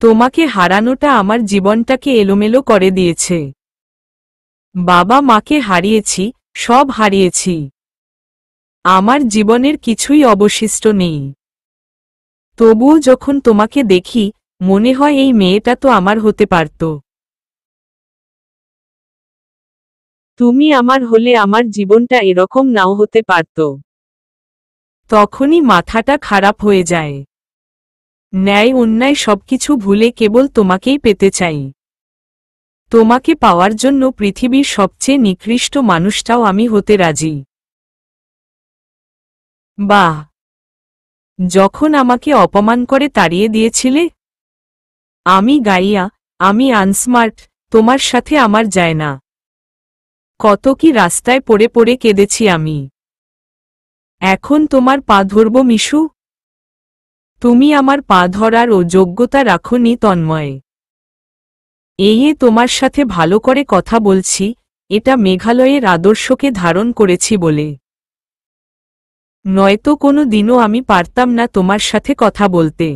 তোমাকে হারানোটা আমার জীবনটাকে এলোমেলো করে দিয়েছে। বাবা মাকে হারিয়েছি, সব হারিয়েছি। আমার জীবনের কিছুই অবশিষ্ট নেই। তবুও যখন তোমাকে দেখি, মনে হয় এই মেয়েটা তো আমার হতে পারত। তুমি আমার হলে আমার জীবনটা এরকম নাও হতে পারত। তখনই মাথাটা খারাপ হয়ে যায়। ন্যায় অন্যায় সবকিছু ভুলে কেবল তোমাকেই পেতে চাই। তোমাকে পাওয়ার জন্য পৃথিবীর সবচেয়ে নিকৃষ্ট মানুষটাও আমি হতে রাজি। বাহ! যখন আমাকে অপমান করে তাড়িয়ে দিয়েছিলে? আমি গাইয়া, আমি আনস্মার্ট, তোমার সাথে আমার যায় না। কত কি রাস্তায় পড়ে পড়ে কেঁদেছি আমি। এখন তোমার পা ধরব মিশু? তুমি আমার পা ধরার ও যোগ্যতা রাখোনি তন্ময়। তোমার সাথে ভালো করে কথা বলছি, এটা মেঘালয়ের আদর্শকে ধারণ করেছি বলে। নয়তো কোনো দিনও আমি পারতাম না তোমার সাথে কথা বলতে।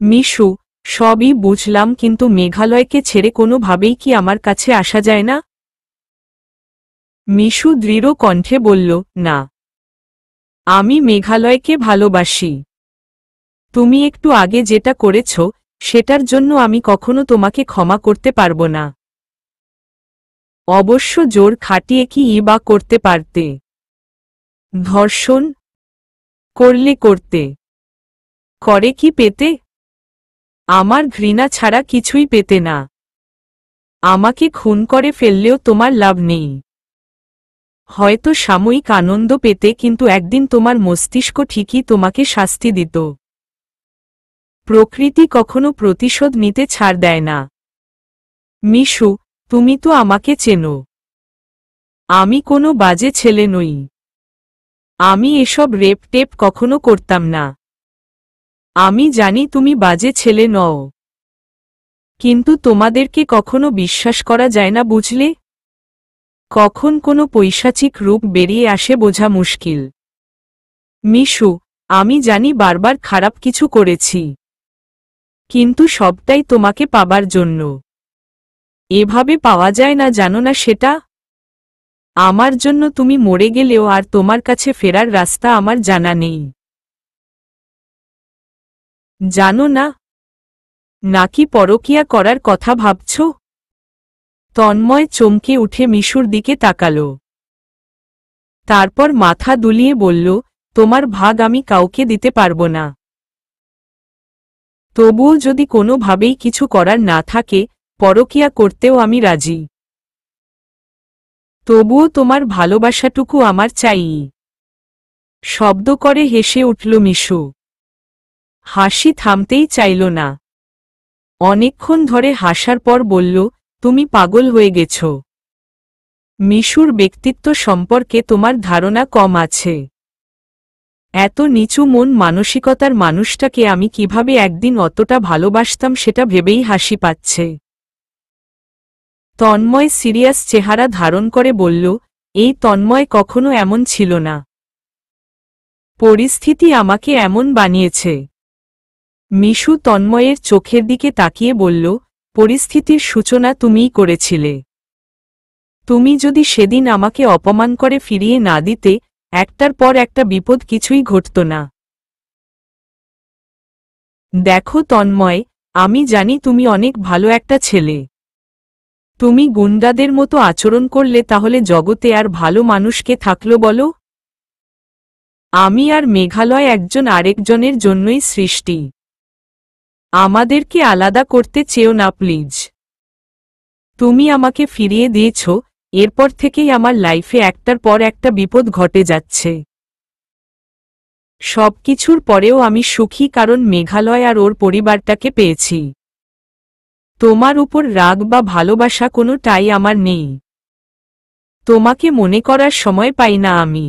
মিশু, সবই বুঝলাম, কিন্তু মেঘালয়কে ছেড়ে কোনোভাবেই কি আমার কাছে আসা যায় না? মিশু দৃঢ় কণ্ঠে বলল, না। আমি মেঘালয়কে ভালোবাসি। তুমি একটু আগে যেটা করেছ, সেটার জন্য আমি কখনো তোমাকে ক্ষমা করতে পারব না। অবশ্য জোর খাটিয়ে কি বা করতে পারতে? ধর্ষণ করলে করতে। করে কি পেতে? আমার ঘৃণা ছাড়া কিছুই পেতে না। আমাকে খুন করে ফেললেও তোমার লাভ নেই। হয়তো সাময়িক আনন্দ পেতে, কিন্তু একদিন তোমার মস্তিষ্ক ঠিকই তোমাকে শাস্তি দিত। প্রকৃতি কখনো প্রতিশোধ নিতে ছাড় দেয় না। মিশু, তুমি তো আমাকে চেনো। আমি কোনো বাজে ছেলে নই। আমি এসব রেপ টেপ কখনো করতাম না। আমি জানি তুমি বাজে ছেলে নও। কিন্তু তোমাদেরকে কখনো বিশ্বাস করা যায় না, বুঝলে? কখন কোনো পৈশাচিক রূপ বেরিয়ে আসে বোঝা মুশকিল। মিশু, আমি জানি বারবার খারাপ কিছু করেছি, কিন্তু সবটাই তোমাকে পাবার জন্য। এভাবে পাওয়া যায় না, জানো না সেটা? আমার জন্য তুমি মরে গেলেও আর তোমার কাছে ফেরার রাস্তা আমার জানা নেই। জানো না? নাকি পরকীয়া করার কথা ভাবছ? তন্ময় চমকে উঠে মিশুর দিকে তাকাল। তারপর মাথা দুলিয়ে বলল, তোমার ভাগ আমি কাউকে দিতে পারব না। তবুও যদি কোনোভাবেই কিছু করার না থাকে, পরকীয়া করতেও আমি রাজি। তবুও তোমার ভালোবাসাটুকু আমার চাই। শব্দ করে হেসে উঠল মিশু। হাসি থামতেই চাইল না। অনেকক্ষণ ধরে হাসার পর বলল, তুমি পাগল হয়ে গেছ। মিশুর ব্যক্তিত্ব সম্পর্কে তোমার ধারণা কম আছে। এত নিচু মন মানসিকতার মানুষটাকে আমি কিভাবে একদিন অতটা ভালোবাসতাম সেটা ভেবেই হাসি পাচ্ছে। তন্ময় সিরিয়াস চেহারা ধারণ করে বলল, এই তন্ময় কখনো এমন ছিল না। পরিস্থিতি আমাকে এমন বানিয়েছে। মিশু তন্ময়ের চোখের দিকে তাকিয়ে বলল, পরিস্থিতির সূচনা তুমিই করেছিলে। তুমি যদি সেদিন আমাকে অপমান করে ফিরিয়ে না দিতে, একটার পর একটা বিপদ কিছুই ঘটত না। দেখো তন্ময়, আমি জানি তুমি অনেক ভালো একটা ছেলে। তুমি গুন্ডাদের মতো আচরণ করলে তাহলে জগতে আর ভালো মানুষকে থাকলো বলো? আমি আর মেঘালয় একজন আরেকজনের জন্যই সৃষ্টি। আমাদেরকে আলাদা করতে চেও না প্লিজ। তুমি আমাকে ফিরিয়ে দিয়েছ, এরপর থেকেই আমার লাইফে একটার পর একটা বিপদ ঘটে যাচ্ছে। সবকিছুর পরেও আমি সুখী, কারণ মেঘালয় আর ওর পরিবারটাকে পেয়েছি। তোমার উপর রাগ বা ভালোবাসা কোনোটাই আমার নেই। তোমাকে মনে করার সময় পাই না আমি।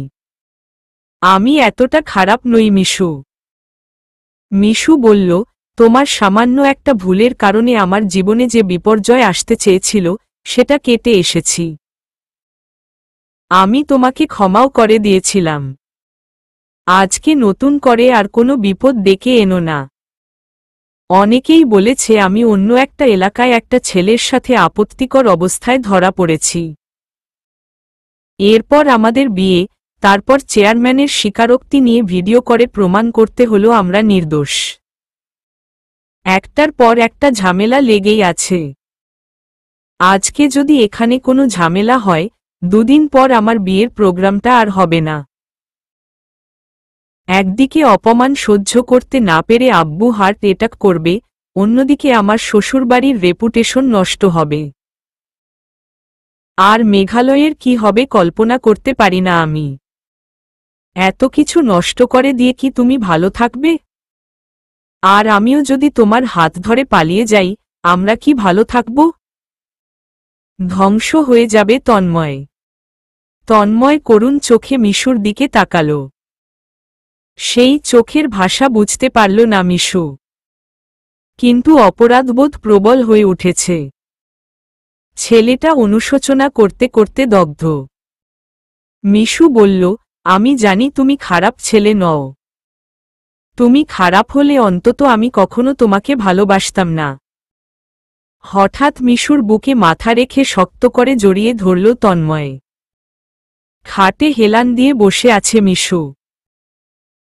আমি এতটা খারাপ নই মিশু। মিশু বলল, তোমার সামান্য একটা ভুলের কারণে আমার জীবনে যে বিপর্যয় আসতে চেয়েছিল, সেটা কেটে এসেছি। আমি তোমাকে ক্ষমাও করে দিয়েছিলাম। আজকে নতুন করে আর কোনো বিপদ ডেকে এনো না। অনেকেই বলেছে আমি অন্য একটা এলাকায় একটা ছেলের সাথে আপত্তিকর অবস্থায় ধরা পড়েছি। এরপর আমাদের বিয়ে, তারপর চেয়ারম্যানের স্বীকারোক্তি নিয়ে ভিডিও করে প্রমাণ করতে হলো আমরা নির্দোষ। একটার পর একটা ঝামেলা লেগেই আছে। আজকে যদি এখানে কোনো ঝামেলা হয়, দুদিন পর আমার বিয়ের প্রোগ্রামটা আর হবে না। একদিকে অপমান সহ্য করতে না পেরে আব্বু হার্ট অ্যাটাক করবে, অন্যদিকে আমার শ্বশুরবাড়ির রেপুটেশন নষ্ট হবে। আর মেঘালয়ের কি হবে কল্পনা করতে পারি না আমি। এত কিছু নষ্ট করে দিয়ে কি তুমি ভালো থাকবে? আর আমিও যদি তোমার হাত ধরে পালিয়ে যাই, আমরা কি ভালো থাকব? ধ্বংস হয়ে যাবে তন্ময়। তন্ময় করুণ চোখে মিশুর দিকে তাকাল। সেই চোখের ভাষা বুঝতে পারল না মিশু, কিন্তু অপরাধবোধ প্রবল হয়ে উঠেছে। ছেলেটা অনুশোচনা করতে করতে দগ্ধ। মিশু বলল, আমি জানি তুমি খারাপ ছেলে নও। তুমি খারাপ হলে অন্তত আমি কখনো তোমাকে ভালোবাসতাম না। হঠাৎ মিশুর বুকে মাথা রেখে শক্ত করে জড়িয়ে ধরল তন্ময়। খাটে হেলান দিয়ে বসে আছে মিশু।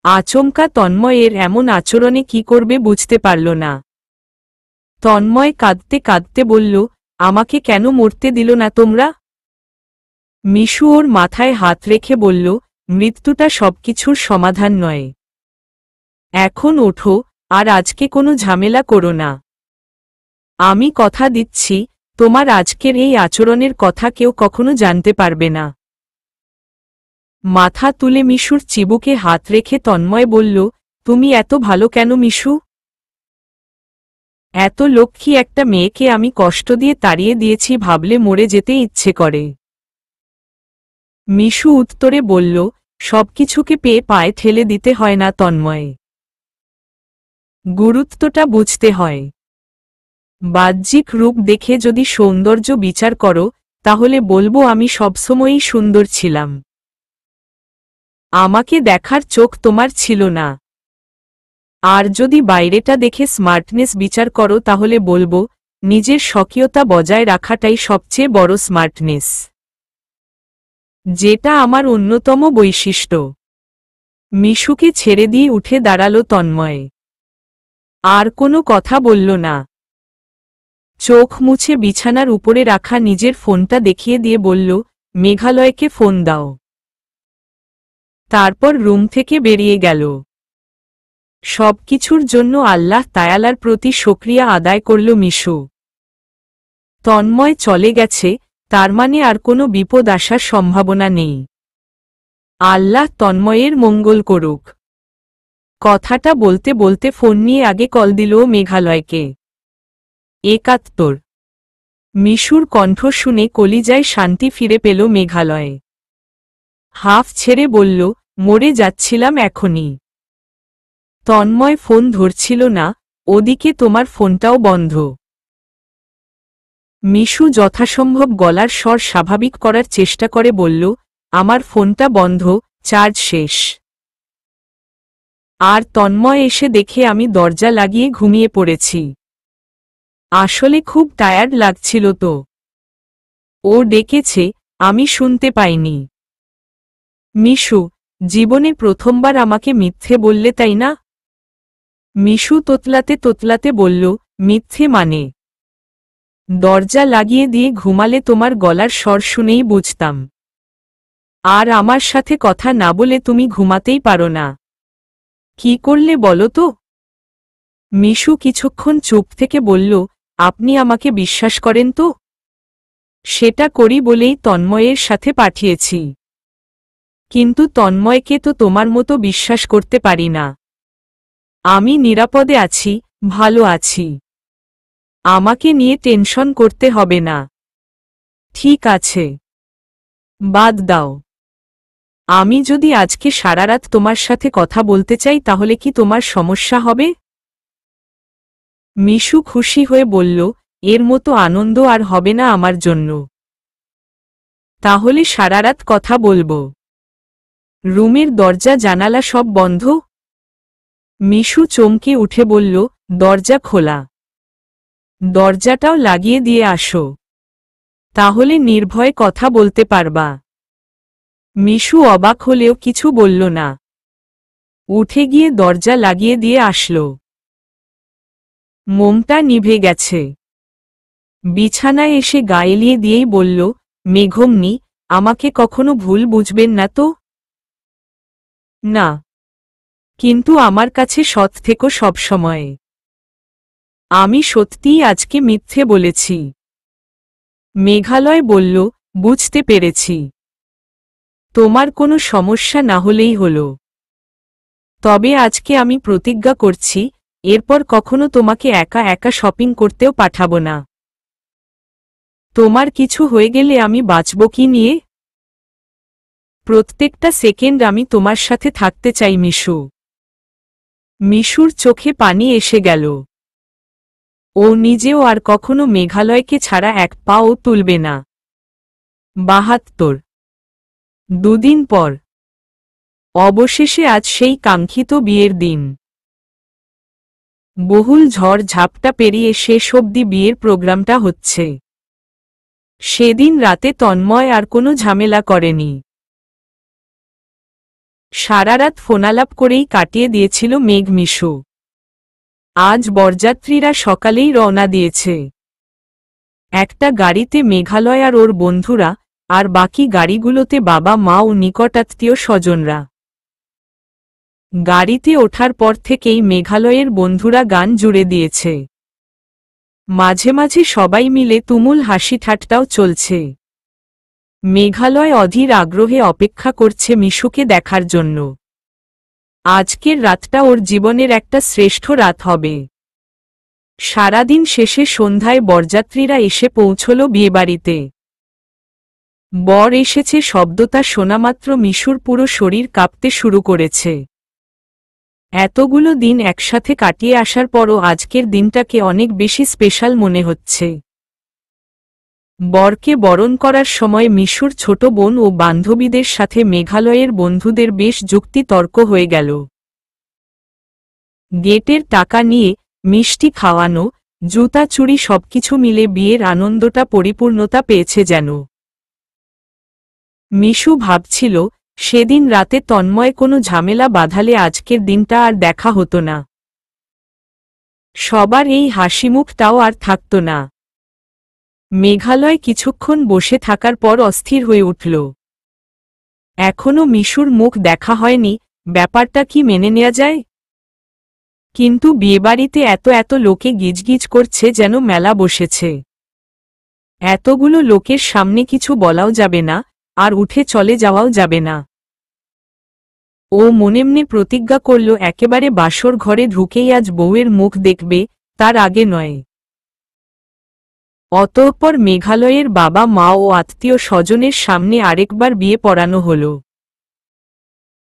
আচমকা তন্ময়ের এমন আচরণে কি করবে বুঝতে পারল না। তন্ময় কাঁদতে কাঁদতে বলল, আমাকে কেন মরতে দিল না তোমরা? মিশু ওর মাথায় হাত রেখে বলল, মৃত্যুটা সবকিছুর সমাধান নয়। এখন ওঠো, আর আজকে কোনো ঝামেলা করো না। আমি কথা দিচ্ছি, তোমার আজকের এই আচরণের কথা কেউ কখনো জানতে পারবে না। মাথা তুলে মিশুর চিবুকে হাত রেখে তন্ময় বলল, তুমি এত ভালো কেন মিশু? এত লক্ষ্মী একটা মেয়েকে আমি কষ্ট দিয়ে তাড়িয়ে দিয়েছি ভাবলে মরে যেতে ইচ্ছে করে। মিশু উত্তরে বলল, সবকিছুকে পেয়ে পায়ে ঠেলে দিতে হয় না তন্ময়। গুরুত্বটা বুঝতে হয়। বাহ্যিক রূপ দেখে যদি সৌন্দর্য বিচার করো, তাহলে বলবো আমি সবসময়ই সুন্দর ছিলাম। আমাকে দেখার চোখ তোমার ছিল না। আর যদি বাইরেটা দেখে স্মার্টনেস বিচার করো তাহলে বলবো, নিজের স্বকীয়তা বজায় রাখাটাই সবচেয়ে বড় স্মার্টনেস, যেটা আমার অন্যতম বৈশিষ্ট্য। মিশুকে ছেড়ে দিয়ে উঠে দাঁড়ালো তন্ময়। আর কোনো কথা বলল না। চোখ মুছে বিছানার উপরে রাখা নিজের ফোনটা দেখিয়ে দিয়ে বলল, মেঘালয়কে ফোন দাও। তারপর রুম থেকে বেরিয়ে গেল। সবকিছুর জন্য আল্লাহ তায়ালার প্রতি শুকরিয়া আদায় করল মিশু। তন্ময় চলে গেছে, তার মানে আর কোনো বিপদ আসার সম্ভাবনা নেই। আল্লাহ তন্ময়ের মঙ্গল করুক। কথাটা বলতে বলতে ফোন নিয়ে আগে কল দিল মেঘালয়কে। ৭১। মিশুর কণ্ঠ শুনে কলিজায় শান্তি ফিরে পেল মেঘালয়ে। হাফ ছেড়ে বলল, মরে যাচ্ছিলাম এখনই। তন্ময় ফোন ধরছিল না, ওদিকে তোমার ফোনটাও বন্ধ। মিশু যথাসম্ভব গলার স্বর স্বাভাবিক করার চেষ্টা করে বলল, আমার ফোনটা বন্ধ, চার্জ শেষ। আর তন্ময় এসে দেখে আমি দরজা লাগিয়ে ঘুমিয়ে পড়েছি। আসলে খুব টায়ার্ড লাগছিল তো। ও ডেকেছে, আমি শুনতে পাইনি। মিশু, জীবনে প্রথমবার আমাকে মিথ্যে বললে তাই না? মিশু তোতলাতে তোতলাতে বলল, মিথ্যে মানে? দরজা লাগিয়ে দিয়ে ঘুমালে তোমার গলার স্বর শুনেই বুঝতাম। আর আমার সাথে কথা না বলে তুমি ঘুমাতেই পারো না। কি করলে বলো তো? মিশু কিছুক্ষণ চুপ থেকে বলল, আপনি আমাকে বিশ্বাস করেন তো? সেটা করি বলেই তন্ময়ের সাথে পাঠিয়েছি। কিন্তু তন্ময়কে তো তোমার মতো বিশ্বাস করতে পারি না। আমি নিরাপদে আছি, ভালো আছি। আমাকে নিয়ে টেনশন করতে হবে না। ঠিক আছে, বাদ দাও। আমি যদি আজকে সারারাত তোমার সাথে কথা বলতে চাই তাহলে কি তোমার সমস্যা হবে? মিশু খুশি হয়ে বলল, এর মতো আনন্দ আর হবে না আমার জন্য। তাহলে সারারাত কথা বলবো। রুমের দরজা জানালা সব বন্ধ? মিশু চমকে উঠে বলল, দরজা খোলা। দরজাটাও লাগিয়ে দিয়ে আসো, তাহলে নির্ভয়ে কথা বলতে পারবা। মিশু অবাক হলেও কিছু বলল না। উঠে গিয়ে দরজা লাগিয়ে দিয়ে আসলো। মোমটা নিভে গেছে। বিছানায় এসে গা এলিয়ে দিয়েই বলল, মেঘমনি, আমাকে কখনো ভুল বুঝবেন না তো? না, কিন্তু আমার কাছে সৎ থেকো সবসময়। আমি সত্যিই আজকে মিথ্যে বলেছি। মেঘালয় বলল, বুঝতে পেরেছি। তোমার কোনো সমস্যা না হলেই হলো। তবে আজকে আমি প্রতিজ্ঞা করছি, এরপর কখনো তোমাকে একা একা শপিং করতেও পাঠাবো না। তোমার কিছু হয়ে গেলে আমি বাঁচব কি নিয়ে? প্রত্যেকটা সেকেন্ড আমি তোমার সাথে থাকতে চাই মিশু। মিশুর চোখে পানি এসে গেল। ও নিজেও আর কখনো মেঘালয়কে ছাড়া এক পাও তুলবে না। ৭২। দুদিন পর অবশেষে আজ সেই কাঙ্ক্ষিত বিয়ের দিন। বহুল ঝড় ঝাপটা পেরিয়ে শেষ অবধি বিয়ের প্রোগ্রামটা হচ্ছে। সেদিন রাতে তন্ময় আর কোনো ঝামেলা করেনি। সারারাত ফোনালাপ করেই কাটিয়ে দিয়েছিল মেঘ মিশু। আজ বরযাত্রীরা সকালেই রওনা দিয়েছে। একটা গাড়িতে মেঘালয় আর ওর বন্ধুরা, আর বাকি গাড়িগুলোতে বাবা মা ও নিকটাত্মীয় স্বজনরা। গাড়িতে ওঠার পর থেকেই মেঘালয়ের বন্ধুরা গান জুড়ে দিয়েছে। মাঝে মাঝে সবাই মিলে তুমুল হাসি ঠাট্টাও চলছে। মেঘালয় অধীর আগ্রহে অপেক্ষা করছে মিশুকে দেখার জন্য। আজকের রাতটা ওর জীবনের একটা শ্রেষ্ঠ রাত হবে। সারাদিন শেষে সন্ধ্যায় বরযাত্রীরা এসে পৌঁছল বিয়েবাড়িতে। বর এসেছে শব্দটা শোনামাত্র মিশুর পুরো শরীর কাঁপতে শুরু করেছে। এতগুলো দিন একসাথে কাটিয়ে আসার পরও আজকের দিনটাকে অনেক বেশি স্পেশাল মনে হচ্ছে। বরকে বরণ করার সময় মিশুর ছোট বোন ও বান্ধবীদের সাথে মেঘালয়ের বন্ধুদের বেশ যুক্তি তর্ক হয়ে গেল। গেটের টাকা নিয়ে, মিষ্টি খাওয়ানো, জুতা চুরি সবকিছু মিলে বিয়ের আনন্দটা পরিপূর্ণতা পেয়েছে যেন। মিশু ভাবছিল, সেদিন রাতে তন্ময় কোনো ঝামেলা বাঁধালে আজকের দিনটা আর দেখা হতো না। সবার এই হাসিমুখটাও আর থাকত না। মেঘালয় কিছুক্ষণ বসে থাকার পর অস্থির হয়ে উঠল। এখনো মিশুর মুখ দেখা হয়নি, ব্যাপারটা কি মেনে নেওয়া যায়? কিন্তু বিয়েবাড়িতে এত এত লোকে গিজগিজ করছে যেন মেলা বসেছে। এতগুলো লোকের সামনে কিছু বলাও যাবে না, আর উঠে চলে যাওয়াও যাবে না। ও মনে প্রতিজ্ঞা করল একেবারে বাসর ঘরে ঢুকেই আজ বউয়ের মুখ দেখবে, তার আগে নয়। অতঃপর মেঘালয়ের বাবা মা ও আত্মীয় স্বজনের সামনে আরেকবার বিয়ে পড়ানো হল।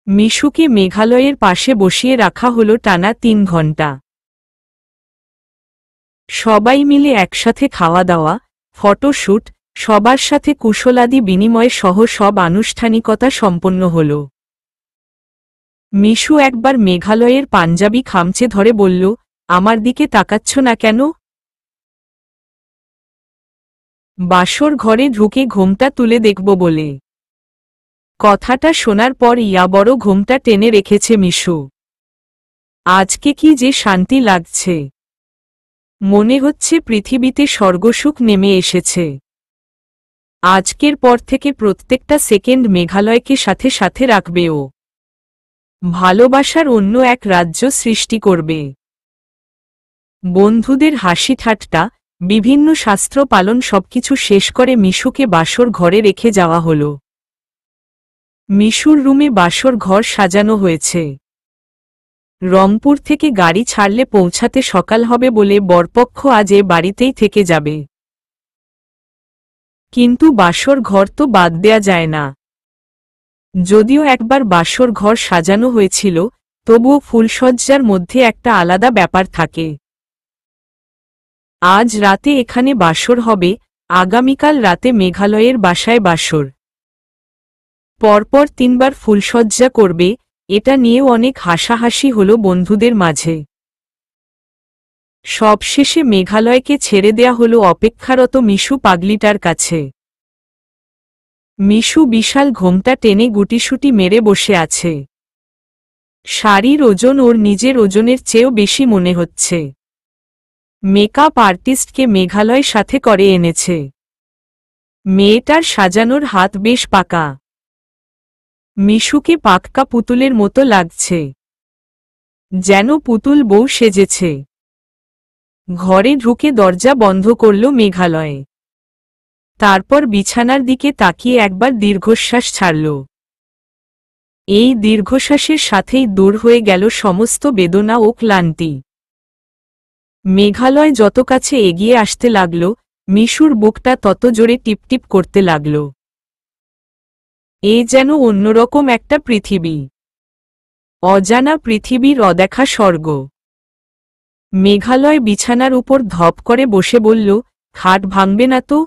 মিশুকে মেঘালয়ের পাশে বসিয়ে রাখা হল টানা ৩ ঘণ্টা। সবাই মিলে একসাথে খাওয়া দাওয়া, ফটোশ্যুট, সবার সাথে কুশলাদি বিনিময় সহ সব আনুষ্ঠানিকতা সম্পন্ন হল। মিশু একবার মেঘালয়ের পাঞ্জাবি খামচে ধরে বলল, আমার দিকে তাকাচ্ছ না কেন? বাসর ঘরে ঢুকে ঘোমটা তুলে দেখব বলে। কথাটা শোনার পর বড় ঘোমটা টেনে রেখেছে মিশু। আজকে কি যে শান্তি লাগছে। মনে হচ্ছে পৃথিবীতে স্বর্গসুখ নেমে এসেছে। আজকের পর থেকে প্রত্যেকটা সেকেন্ড মেঘালয়কে সাথে সাথে রাখবে ও। ভালোবাসার অন্য এক রাজ্য সৃষ্টি করবে। বন্ধুদের হাসি ঠাট্টা, বিভিন্ন শাস্ত্র পালন সবকিছু শেষ করে মিশুকে বাসর ঘরে রেখে যাওয়া হল। মিশুর রুমে বাসর ঘর সাজানো হয়েছে। রংপুর থেকে গাড়ি ছাড়লে পৌঁছাতে সকাল হবে বলে বরপক্ষ আজ এ বাড়িতেই থেকে যাবে। কিন্তু বাসর ঘর তো বাদ দেয়া যায় না। যদিও একবার বাসর ঘর সাজানো হয়েছিল, তবুও ফুলসজ্জার মধ্যে একটা আলাদা ব্যাপার থাকে। আজ রাতে এখানে বাসর হবে, আগামীকাল রাতে মেঘালয়ের বাসায় বাসর। পরপর ৩ বার ফুলসজ্জা করবে, এটা নিয়েও অনেক হাসাহাসি হল বন্ধুদের মাঝে। সবশেষে মেঘালয়কে ছেড়ে দেয়া হলো অপেক্ষারত মিশু পাগলিটার কাছে। মিশু বিশাল ঘোমটা টেনে গুটিসুটি মেরে বসে আছে। শাড়ির ওজন ওর নিজের ওজনের চেয়েও বেশি মনে হচ্ছে। মেকআপ আর্টিস্টকে মেঘালয় সাথে করে এনেছে। মেয়েটার সাজানোর হাত বেশ পাকা। মিশুকে পাক্কা পুতুলের মতো লাগছে, যেন পুতুল বউ সেজেছে। ঘরে ঢুকে দরজা বন্ধ করল মেঘালয়। তারপর বিছানার দিকে তাকিয়ে একবার দীর্ঘশ্বাস ছাড়ল। এই দীর্ঘশ্বাসের সাথেই দূর হয়ে গেল সমস্ত বেদনা ও ক্লান্তি। মেঘালয় যত কাছে এগিয়ে আসতে লাগল, মিশুর বুকটা তত জোরে টিপটিপ করতে লাগল। এ যেন অন্যরকম একটা পৃথিবী, অজানা পৃথিবীর অদেখা স্বর্গ। মেঘালয় বিছানার উপর ধপ করে বসে বলল, খাট ভাঙবে না তো?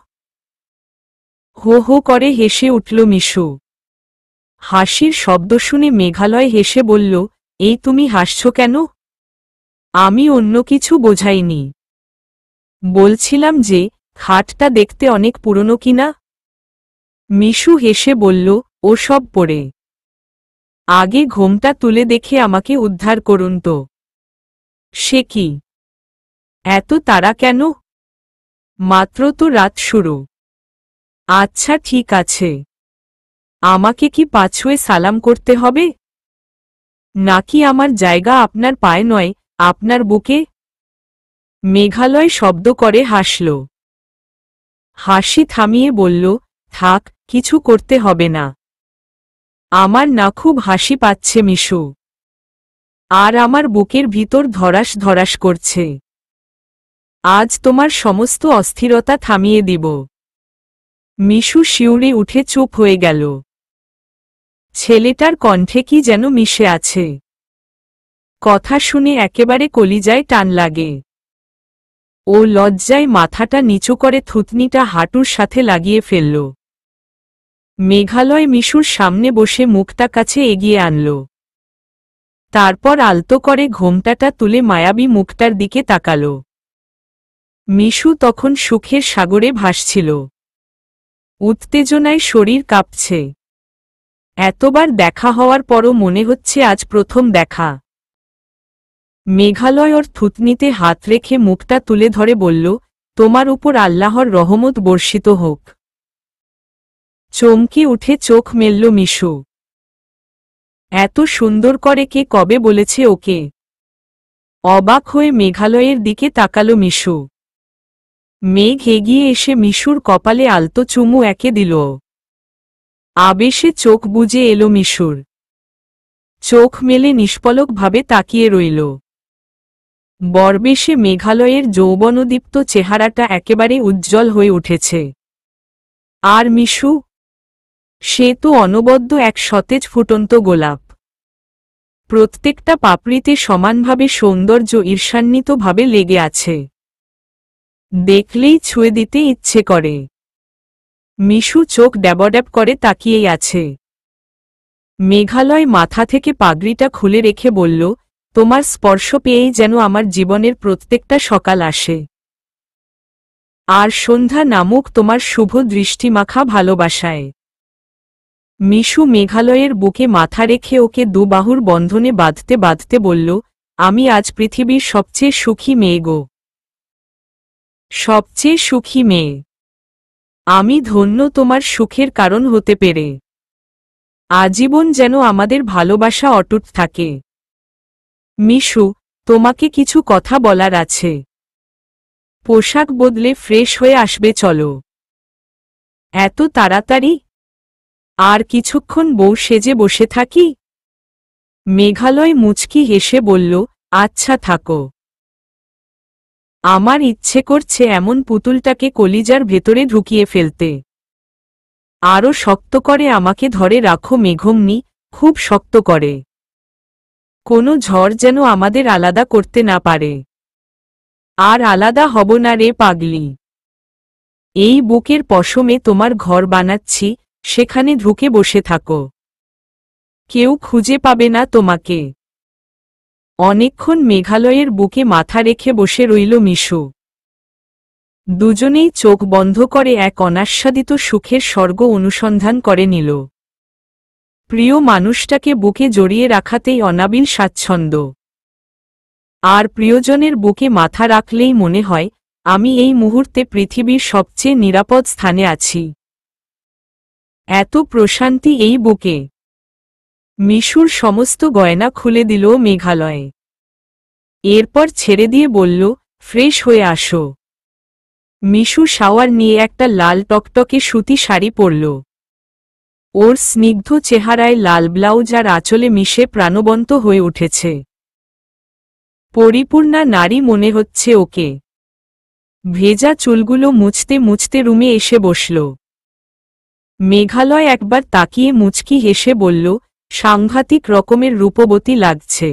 হো হো করে হেসে উঠল মিশু। হাসির শব্দ শুনে মেঘালয় হেসে বলল, এই তুমি হাসছ কেন? আমি অন্য কিছু বোঝাইনি। বলছিলাম যে, খাটটা দেখতে অনেক পুরনো কিনা? মিশু হেসে বলল, ও সব পড়ে। আগে ঘোমটা তুলে দেখে আমাকে উদ্ধার করুন তো। সে কি? এত তাড়া কেন? মাত্র তো রাত শুরু। আচ্ছা ঠিক আছে। আমাকে কি পাছুয়ে সালাম করতে হবে? নাকি আমার জায়গা আপনার পায়ে নয়, আপনার বুকে? মেঘালয় শব্দ করে হাসল। হাসি থামিয়ে বলল, থাক, কিছু করতে হবে না। আমার না খুব হাসি পাচ্ছে মিশু। আর আমার বুকের ভিতর ধরাস ধরাস করছে। আজ তোমার সমস্ত অস্থিরতা থামিয়ে দিব। মিশু শিউরে উঠে চুপ হয়ে গেল। ছেলেটার কণ্ঠে কি যেন মিশে আছে। কথা শুনে একেবারে কলিজায় টান লাগে। ও লজ্জায় মাথাটা নিচু করে থুতনিটা হাঁটুর সাথে লাগিয়ে ফেলল। মেঘালয় মিশুর সামনে বসে মুখটা কাছে এগিয়ে আনল। তারপর আলতো করে ঘোমটাটা তুলে মায়াবী মুখটার দিকে তাকাল। মিশু তখন সুখের সাগরে ভাসছিল। উত্তেজনায় শরীর কাঁপছে। এতবার দেখা হওয়ার পরও মনে হচ্ছে আজ প্রথম দেখা। মেঘালয় ওর থুতনিতে হাত রেখে মুখটা তুলে ধরে বলল, তোমার উপর আল্লাহর রহমত বর্ষিত হোক। চমকে উঠে চোখ মেলল মিশু। এত সুন্দর করে কে কবে বলেছে ওকে? অবাক হয়ে মেঘালয়ের দিকে তাকাল মিশু। মেঘ এগিয়ে এসে মিশুর কপালে আলতো চুমু একে দিল। আবেশে চোখ বুজে এলো মিশুর। চোখ মেলে নিষ্পলকভাবে তাকিয়ে রইল। বরবেশে মেঘালয়ের যৌবনোদীপ্ত চেহারাটা একেবারে উজ্জ্বল হয়ে উঠেছে। আর মিশু? সে তো অনবদ্য এক সতেজ ফুটন্ত গোলাপ। প্রত্যেকটা পাপড়িতে সমানভাবে সৌন্দর্য ঈর্ষান্বিতভাবে লেগে আছে। দেখলেই ছুঁয়ে দিতে ইচ্ছে করে। মিশু চোখ ড্যাবড্যাব করে তাকিয়েই আছে। মেঘালয় মাথা থেকে পাগড়িটা খুলে রেখে বলল, তোমার স্পর্শ পেয়েই যেন আমার জীবনের প্রত্যেকটা সকাল আসে। আর সন্ধ্যা নামুক তোমার শুভ দৃষ্টিমাখা ভালোবাসায়। মিশু মেঘালয়ের বুকে মাথা রেখে ওকে দুবাহুর বন্ধনে বাঁধতে বাঁধতে বলল, আমি আজ পৃথিবীর সবচেয়ে সুখী মেয়ে গো। সবচেয়ে সুখী মেয়ে। আমি ধন্য তোমার সুখের কারণ হতে পেরে। আজীবন যেন আমাদের ভালোবাসা অটুট থাকে। মিশু, তোমাকে কিছু কথা বলার আছে। পোশাক বদলে ফ্রেশ হয়ে আসবে চলো। এত তাড়াতাড়ি? আর কিছুক্ষণ বউ সেজে বসে থাকি? মেঘালয় মুচকি হেসে বলল, আচ্ছা থাকো। আমার ইচ্ছে করছে এমন পুতুলটাকে কলিজার ভেতরে ঢুকিয়ে ফেলতে। আরও শক্ত করে আমাকে ধরে রাখো মেঘমনি, খুব শক্ত করে। কোনো ঝড় যেন আমাদের আলাদা করতে না পারে। আর আলাদা হব না রে পাগলি। এই বুকের পশমে তোমার ঘর বানাচ্ছি, সেখানে ঢুকে বসে থাকো। কেউ খুঁজে পাবে না তোমাকে। অনেকক্ষণ মেঘালয়ের বুকে মাথা রেখে বসে রইল মিশু। দুজনেই চোখ বন্ধ করে এক অনাস্বাদিত সুখের স্বর্গ অনুসন্ধান করে নিল। প্রিয় মানুষটাকে বুকে জড়িয়ে রাখাতেই অনাবিল স্বাচ্ছন্দ্য। আর প্রিয়জনের বুকে মাথা রাখলেই মনে হয় আমি এই মুহূর্তে পৃথিবীর সবচেয়ে নিরাপদ স্থানে আছি। এত প্রশান্তি এই বুকে। মিশুর সমস্ত গয়না খুলে দিল মেঘালয়ে। এরপর ছেড়ে দিয়ে বলল, ফ্রেশ হয়ে আসো। মিশু শাওয়ার নিয়ে একটা লাল টকটকে সুতি শাড়ি পরল। ওর স্নিগ্ধ চেহারায় লাল ব্লাউজ আর আঁচলে মিশে প্রাণবন্ত হয়ে উঠেছে। পরিপূর্ণা নারী মনে হচ্ছে ওকে। ভেজা চুলগুলো মুছতে মুছতে রুমে এসে বসল। মেঘালয় একবার তাকিয়ে মুচকি হেসে বলল, সাংঘাতিক রকমের রূপবতী লাগছে।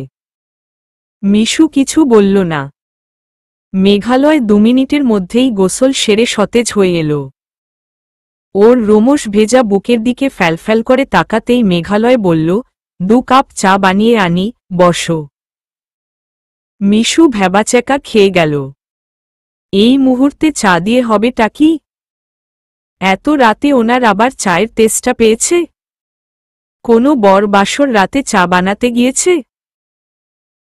মিশু কিছু বলল না। মেঘালয় 2 মিনিটের মধ্যেই গোসল সেরে সতেজ হয়ে এলো। ওর রোমশ ভেজা বুকের দিকে ফ্যালফ্যাল করে তাকাতেই মেঘালয় বলল, 2 কাপ চা বানিয়ে আনি, বসো। মিশু ভ্যাবাচ্যাকা খেয়ে গেল। এই মুহূর্তে চা দিয়ে হবেটা কি? এত রাতে ওনার আবার চায়ের তেষ্টা পেয়েছে? কোনো বর বাসর রাতে চা বানাতে গিয়েছে?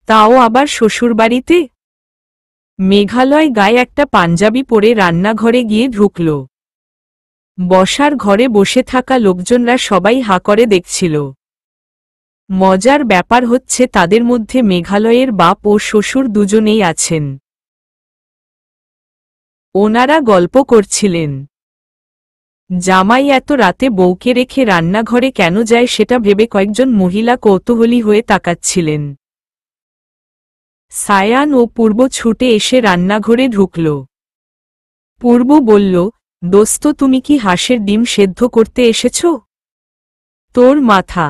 তাও আবার শ্বশুরবাড়িতে? মেঘালয় গায়ে একটা পাঞ্জাবি পরে রান্নাঘরে গিয়ে ঢুকল। বসার ঘরে বসে থাকা লোকজনরা সবাই হাঁ করে দেখছিল। মজার ব্যাপার হচ্ছে তাদের মধ্যে মেঘালয়ের বাপ ও শ্বশুর দুজনেই আছেন। ওনারা গল্প করছিলেন। জামাই এত রাতে বউকে রেখে রান্নাঘরে কেন যায় সেটা ভেবে কয়েকজন মহিলা কৌতূহলী হয়ে তাকাচ্ছিলেন। সায়ান ও পূর্ব ছুটে এসে রান্নাঘরে ঢুকল। পূর্ব বলল, দোস্ত তুমি কি হাঁসের ডিম সেদ্ধ করতে এসেছ? তোর মাথা।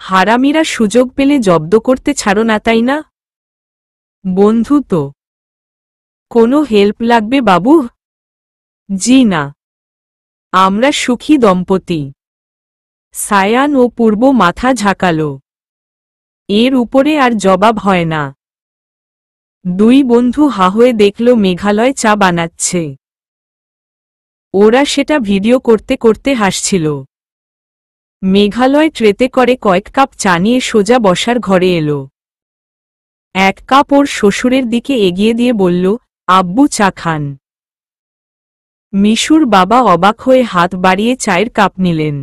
হারামিরা সুযোগ পেলে জব্দ করতে ছাড়ো না, তাই না? বন্ধু তো। কোনো হেল্প লাগবে বাবু? জি না, আমরা সুখী দম্পতি। সায়ান ও পূর্ব মাথা ঝাঁকাল। এর উপরে আর জবাব হয় না। 2 বন্ধু হা হয়ে দেখল মেঘালয় চা বানাচ্ছে। ওরা সেটা ভিডিও করতে করতে হাসছিল। মেঘালয় ট্রেতে করে কয়েক কাপ চা নিয়ে সোজা বসার ঘরে এলো। 1 কাপ ওর শ্বশুরের দিকে এগিয়ে দিয়ে বলল, আব্বু চা খান। মিশুর বাবা অবাক হয়ে হাত বাড়িয়ে চায়ের কাপ নিলেন।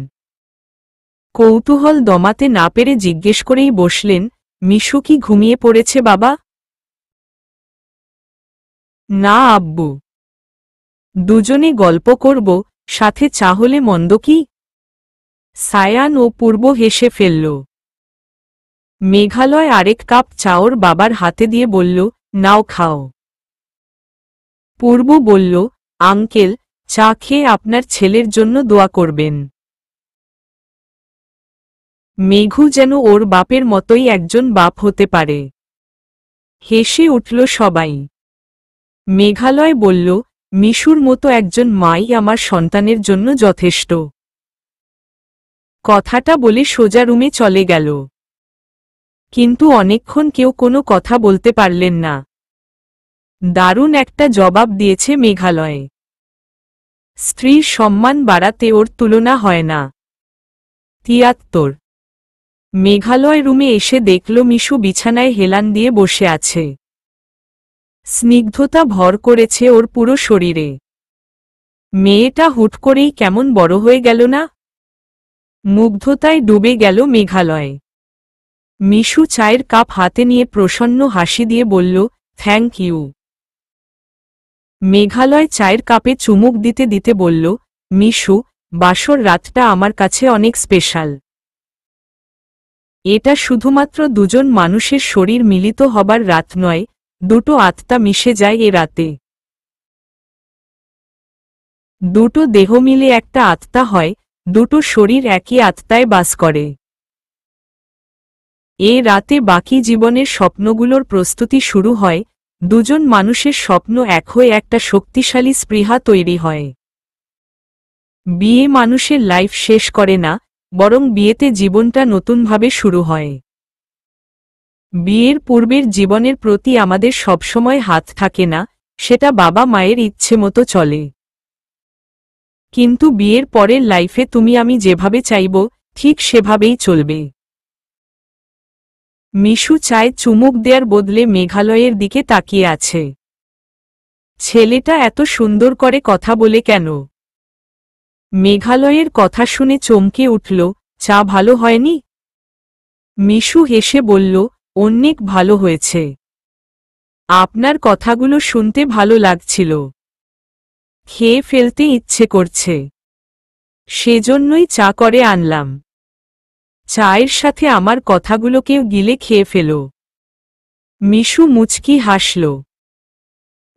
কৌতূহল দমাতে না পেরে জিজ্ঞেস করেই বসলেন, মিশু কি ঘুমিয়ে পড়েছে বাবা? না আব্বু, দুজনে গল্প করব, সাথে চা হলে মন্দ কি? সায়ান ও পূর্ব হেসে ফেলল। মেঘালয় আরেক কাপ চা ওর বাবার হাতে দিয়ে বলল, নাও খাও। পূর্ব বলল, আঙ্কেল, চা খেয়ে আপনার ছেলের জন্য দোয়া করবেন। মেঘু যেন ওর বাপের মতোই একজন বাপ হতে পারে। হেসে উঠল সবাই। মেঘালয় বলল, মিশুর মতো একজন মাই আমার সন্তানের জন্য যথেষ্ট। কথাটা বলে সোজা রুমে চলে গেল। কিন্তু অনেকক্ষণ কেউ কোনো কথা বলতে পারলেন না। দারুণ একটা জবাব দিয়েছে মেঘালয়। স্ত্রীর সম্মান বাড়াতে ওর তুলনা হয় না। 73। মেঘালয় রুমে এসে দেখল মিশু বিছানায় হেলান দিয়ে বসে আছে। স্নিগ্ধতা ভর করেছে ওর পুরো শরীরে। মেয়েটা হুট করেই কেমন বড় হয়ে গেল না? মুগ্ধতায় ডুবে গেল মেঘালয়। মিশু চায়ের কাপ হাতে নিয়ে প্রসন্ন হাসি দিয়ে বলল, থ্যাংক ইউ। মেঘালয় চায়ের কাপে চুমুক দিতে দিতে বলল, মিশু, বাসর রাতটা আমার কাছে অনেক স্পেশাল। এটা শুধুমাত্র দুজন মানুষের শরীর মিলিত হবার রাত নয়, দুটো আত্মা মিশে যায় এ রাতে। দুটো দেহ মিলে একটা আত্মা হয়, দুটো শরীর একই আত্মায় বাস করে। এ রাতে বাকি জীবনের স্বপ্নগুলোর প্রস্তুতি শুরু হয়, দুজন মানুষের স্বপ্ন এক হয়ে একটা শক্তিশালী স্পৃহা তৈরি হয়। বিয়ে মানুষের লাইফ শেষ করে না, বরং বিয়েতে জীবনটা নতুনভাবে শুরু হয়। বিয়ের পূর্বের জীবনের প্রতি আমাদের সবসময় হাত থাকে না, সেটা বাবা মায়ের ইচ্ছে মতো চলে। কিন্তু বিয়ের পরের লাইফে তুমি আমি যেভাবে চাইব, ঠিক সেভাবেই চলবে। মিশু চায় চুমুক দেওয়ার বদলে মেঘালয়ের দিকে তাকিয়ে আছে। ছেলেটা এত সুন্দর করে কথা বলে কেন? মেঘালয়ের কথা শুনে চমকে উঠল, চা ভালো হয়নি? মিশু হেসে বলল, অনেক ভালো হয়েছে। আপনার কথাগুলো শুনতে ভালো লাগছিল। খেয়ে ফেলতে ইচ্ছে করছে, সেজন্যই চা করে আনলাম। চায়ের সাথে আমার কথাগুলোকেও গিলে খেয়ে ফেল। মিশু মুচকি হাসল।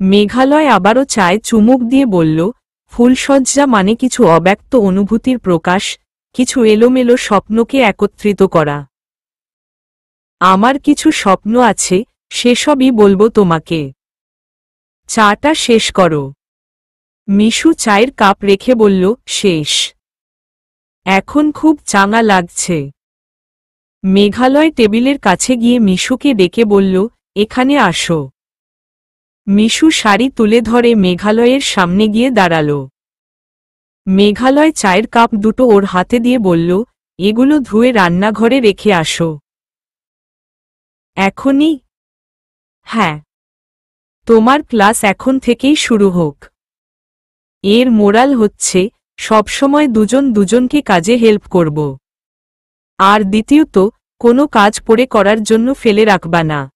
মেঘালয় আবারও চায় চুমুক দিয়ে বলল, ফুলসজ্জা মানে কিছু অব্যক্ত অনুভূতির প্রকাশ, কিছু এলোমেলো স্বপ্নকে একত্রিত করা। আমার কিছু স্বপ্ন আছে, সেসবই বলবো তোমাকে। চাটা শেষ করো। মিশু চায়ের কাপ রেখে বলল, শেষ। এখন খুব চাঙা লাগছে। মেঘালয় টেবিলের কাছে গিয়ে মিশুকে ডেকে বলল, এখানে আসো। মিশু শাড়ি তুলে ধরে মেঘালয়ের সামনে গিয়ে দাঁড়াল। মেঘালয় চায়ের কাপ দুটো ওর হাতে দিয়ে বলল, এগুলো ধুয়ে রান্নাঘরে রেখে আসো। এখনই? হ্যাঁ। তোমার ক্লাস এখন থেকেই শুরু হোক। এর মোরাল হচ্ছে, সবসময় দুজন দুজনকে কাজে হেল্প করব। আর দ্বিতীয়ত, কোনো কাজ পড়ে করার জন্য ফেলে রাখবা না।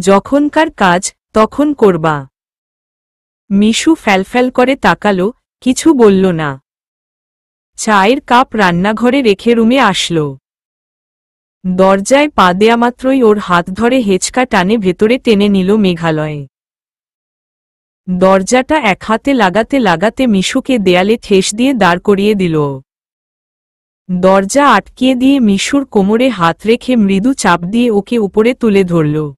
যখনকার কাজ তখন করবা। মিশু ফ্যালফ্যাল করে তাকালো, কিছু বলল না। চায়ের কাপ রান্নাঘরে রেখে রুমে আসল। দরজায় পা দেয়া মাত্রই ওর হাত ধরে হেঁচকা টানে ভেতরে টেনে নিল মেঘালয়। দরজাটা এক হাতে লাগাতে লাগাতে মিশুকে দেয়ালে ঠেস দিয়ে দাঁড় করিয়ে দিল। দরজা আটকিয়ে দিয়ে মিশুর কোমরে হাত রেখে মৃদু চাপ দিয়ে ওকে উপরে তুলে ধরল।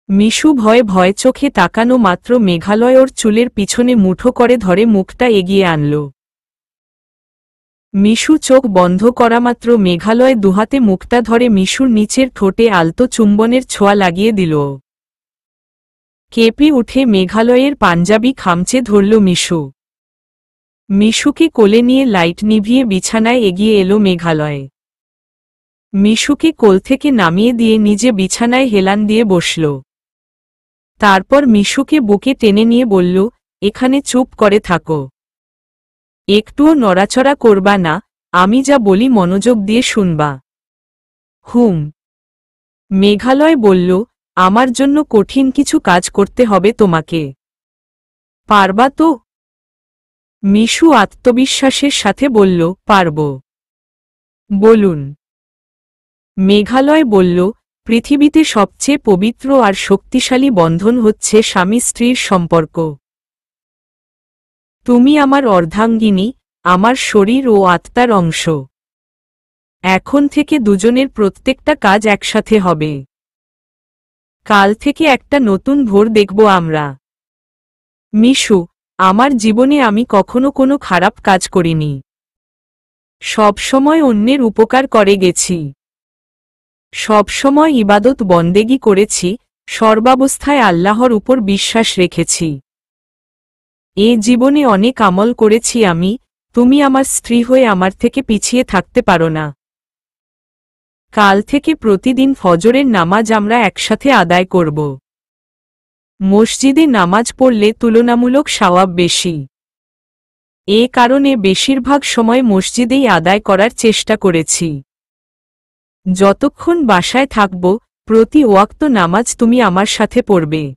মিশু ভয়ে ভয়ে চোখে তাকানো মাত্র মেঘালয় ওর চুলের পিছনে মুঠো করে ধরে মুখটা এগিয়ে আনল। মিশু চোখ বন্ধ করা মাত্র মেঘালয় দুহাতে মুখটা ধরে মিশুর নিচের ঠোঁটে আলতো চুম্বনের ছোঁয়া লাগিয়ে দিল। কেঁপে উঠে মেঘালয়ের পাঞ্জাবি খামচে ধরল মিশু। মিশুকে কোলে নিয়ে লাইট নিভিয়ে বিছানায় এগিয়ে এলো মেঘালয়। মিশুকে কোল থেকে নামিয়ে দিয়ে নিজে বিছানায় হেলান দিয়ে বসল। তারপর মিশুকে বুকে টেনে নিয়ে বলল, এখানে চুপ করে থাকো। একটুও নড়াচড়া করবা না, আমি যা বলি মনোযোগ দিয়ে শুনবা। হুম। মেঘালয় বলল, আমার জন্য কঠিন কিছু কাজ করতে হবে তোমাকে। পারবা তো? মিশু আত্মবিশ্বাসের সাথে বলল, পারব। বলুন। মেঘালয় বলল, পৃথিবীতে সবচেয়ে পবিত্র আর শক্তিশালী বন্ধন হচ্ছে স্বামী স্ত্রীর সম্পর্ক। তুমি আমার অর্ধাঙ্গিনী, আমার শরীর ও আত্মার অংশ। এখন থেকে দুজনের প্রত্যেকটা কাজ একসাথে হবে। কাল থেকে একটা নতুন ভোর দেখব আমরা। মিশু, আমার জীবনে আমি কখনো কোনো খারাপ কাজ করিনি। সবসময় অন্যের উপকার করে গেছি। সবসময় ইবাদত বন্দেগি করেছি, সর্বাবস্থায় আল্লাহর উপর বিশ্বাস রেখেছি। এ জীবনে অনেক আমল করেছি আমি, তুমি আমার স্ত্রী হয়ে আমার থেকে পিছিয়ে থাকতে পারো না। কাল থেকে প্রতিদিন ফজরের নামাজ আমরা একসাথে আদায় করব। মসজিদে নামাজ পড়লে তুলনামূলক সওয়াব বেশি। এ কারণে বেশিরভাগ সময় মসজিদেই আদায় করার চেষ্টা করেছি। যতক্ষণ বাসায় থাকব, প্রতি ওয়াক্ত নামাজ তুমি আমার সাথে পড়বে।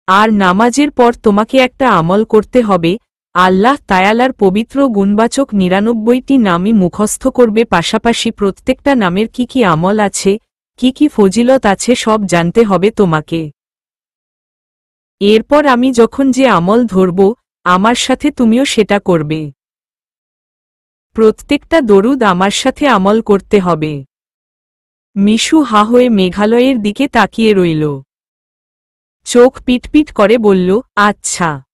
আর নামাজের পর তোমাকে একটা আমল করতে হবে, আল্লাহ তায়ালার পবিত্র গুণবাচক ৯৯টি নামই মুখস্থ করবে, পাশাপাশি প্রত্যেকটা নামের কি কি আমল আছে, কি কি ফজিলত আছে সব জানতে হবে তোমাকে। এরপর আমি যখন যে আমল ধরব, আমার সাথে তুমিও সেটা করবে। প্রত্যেকটা দরুদ আমার সাথে আমল করতে হবে। মিশু হা হয়ে মেঘালয়ের দিকে তাকিয়ে রইল। চোখ পিটপিট করে বলল, আচ্ছা।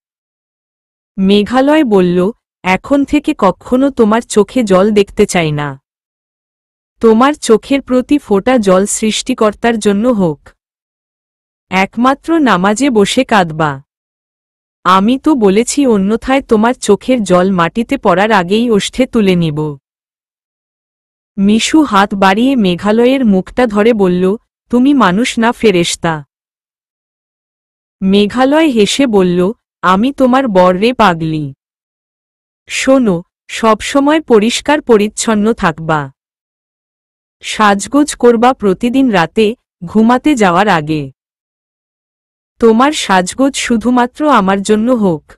মেঘালয় বলল, এখন থেকে কখনো তোমার চোখে জল দেখতে চাই না। তোমার চোখের প্রতি ফোঁটা জল সৃষ্টিকর্তার জন্য হোক। একমাত্র নামাজে বসে কাঁদবা। আমি তো বলেছি অন্যথায় তোমার চোখের জল মাটিতে পড়ার আগেই ওষ্ঠে তুলে নিব। মিশু হাত বাড়িয়ে মেঘালয়ের মুখটা ধরে বলল, তুমি মানুষ না ফেরেশতা। মেঘালয় হেসে বলল, আমি তোমার বর রে পাগলি। শোনো, সবসময় পরিষ্কার পরিচ্ছন্ন থাকবা। সাজগোজ করবা প্রতিদিন রাতে ঘুমাতে যাওয়ার আগে। তোমার সাজগোজ শুধুমাত্র আমার জন্য হোক।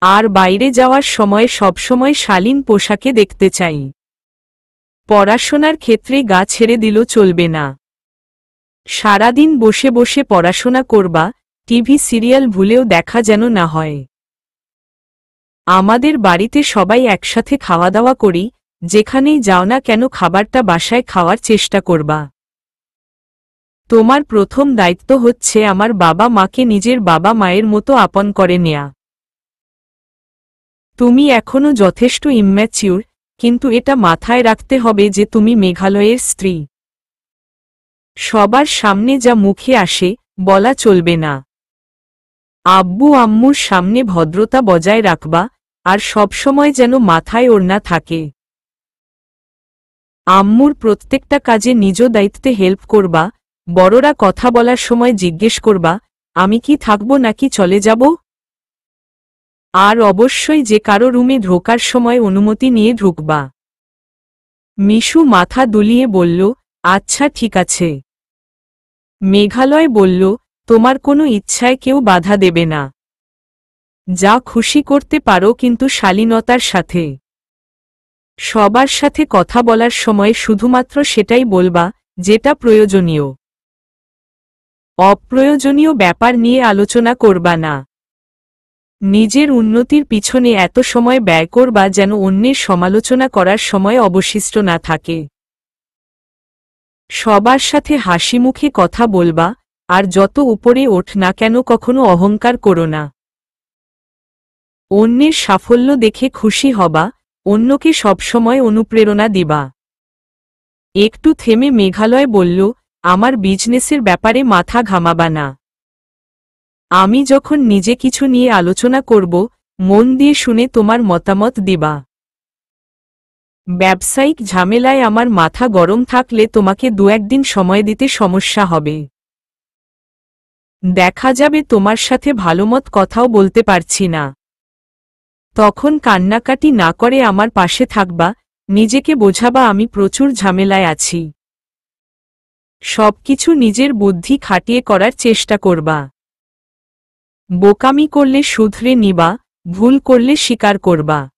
আর বাইরে যাওয়ার সময় সবসময় শালীন পোশাকে দেখতে চাই। পড়াশোনার ক্ষেত্রে গা ছেড়ে দিল চলবে না। সারাদিন বসে বসে পড়াশোনা করবা, টিভি সিরিয়াল ভুলেও দেখা যেন না হয়। আমাদের বাড়িতে সবাই একসাথে খাওয়া দাওয়া করি, যেখানেই যাও না কেন খাবারটা বাসায় খাওয়ার চেষ্টা করবা। তোমার প্রথম দায়িত্ব হচ্ছে আমার বাবা মাকে নিজের বাবা মায়ের মতো আপন করে নেয়া। তুমি এখনো যথেষ্ট ইম্যাচিউর, কিন্তু এটা মাথায় রাখতে হবে যে তুমি মেঘালয়ের স্ত্রী। সবার সামনে যা মুখে আসে বলা চলবে না। আব্বু আম্মুর সামনে ভদ্রতা বজায় রাখবা, আর সবসময় যেন মাথায় ওড়না থাকে। আম্মুর প্রত্যেকটা কাজে নিজ দায়িত্বে হেল্প করবা। বড়রা কথা বলার সময় জিজ্ঞেস করবা, আমি কি থাকবো নাকি চলে যাব? আর অবশ্যই যে কারো রুমে ঢোকার সময় অনুমতি নিয়ে ঢুকবা। মিশু মাথা দুলিয়ে বলল, আচ্ছা ঠিক আছে। মেঘালয় বলল, তোমার কোনো ইচ্ছায় কেউ বাধা দেবে না। যা খুশি করতে পারো, কিন্তু শালীনতার সাথে। সবার সাথে কথা বলার সময় শুধুমাত্র সেটাই বলবা যেটা প্রয়োজনীয়। অপ্রয়োজনীয় ব্যাপার নিয়ে আলোচনা করবা না। নিজের উন্নতির পিছনে এত সময় ব্যয় করবা যেন অন্যের সমালোচনা করার সময় অবশিষ্ট না থাকে। সবার সাথে হাসি মুখে কথা বলবা, আর যত উপরে ওঠ না কেন কখনো অহংকার করো না। অন্যের সাফল্য দেখে খুশি হবা, অন্যকে সবসময় অনুপ্রেরণা দিবা। একটু থেমে মেঘালয় বলল, আমার বিজনেসের ব্যাপারে মাথা ঘামাবা না। আমি যখন নিজে কিছু নিয়ে আলোচনা করব, মন দিয়ে শুনে তোমার মতামত দিবা। ব্যবসায়িক ঝামেলায় আমার মাথা গরম থাকলে তোমাকে দু একদিন সময় দিতে সমস্যা হবে। দেখা যাবে তোমার সাথে ভালোমত কথাও বলতে পারছি না। তখন কান্নাকাটি না করে আমার পাশে থাকবা, নিজেকে বোঝাবা আমি প্রচুর ঝামেলায় আছি। সবকিছু নিজের বুদ্ধি খাটিয়ে করার চেষ্টা করবা। বোকামি করলে শুধরে নিবা, ভুল করলে স্বীকার করবা।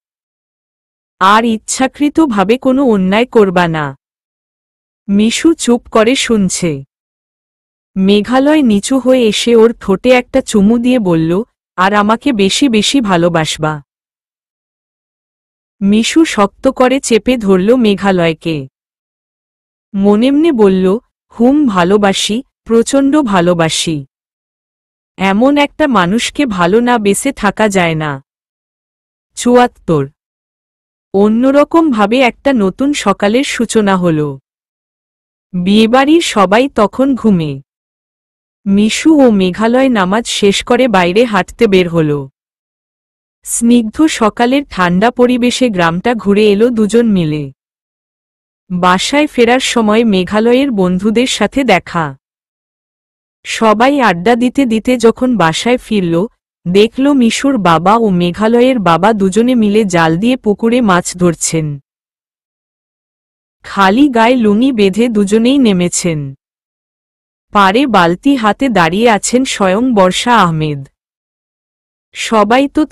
আর ইচ্ছাকৃতভাবে কোনো অন্যায় করবা না। মিশু চুপ করে শুনছে। মেঘালয় নিচু হয়ে এসে ওর ঠোঁটে একটা চুমু দিয়ে বলল, আর আমাকে বেশি বেশি ভালোবাসবা। মিশু শক্ত করে চেপে ধরল মেঘালয়কে। মনেমনে বলল, ভালোবাসি, প্রচণ্ড ভালোবাসি। এমন একটা মানুষকে ভালো না বেসে থাকা যায় না। ৭৪। অন্যরকমভাবে একটা নতুন সকালের সূচনা হল। বিয়েবাড়ির সবাই তখন ঘুমে। মিশু ও মেঘালয় নামাজ শেষ করে বাইরে হাঁটতে বের হল। স্নিগ্ধ সকালের ঠান্ডা পরিবেশে গ্রামটা ঘুরে এলো দুজন মিলে। বাসায় ফেরার সময় মেঘালয়ের বন্ধুদের সাথে দেখা। সবাই আড্ডা দিতে দিতে যখন বাসায় ফিরল, দেখল মিশুর বাবা ও মেঘালয়ের বাবা দুজনে মিলে জাল দিয়ে পুকুরে মাছ ধরছেন। খালি গায়ে লুঙ্গি বেঁধে দুজনেই নেমেছেন। পাড়ে বালতি হাতে দাঁড়িয়ে আছেন স্বয়ং বর্ষা আহমেদ। সবাই তো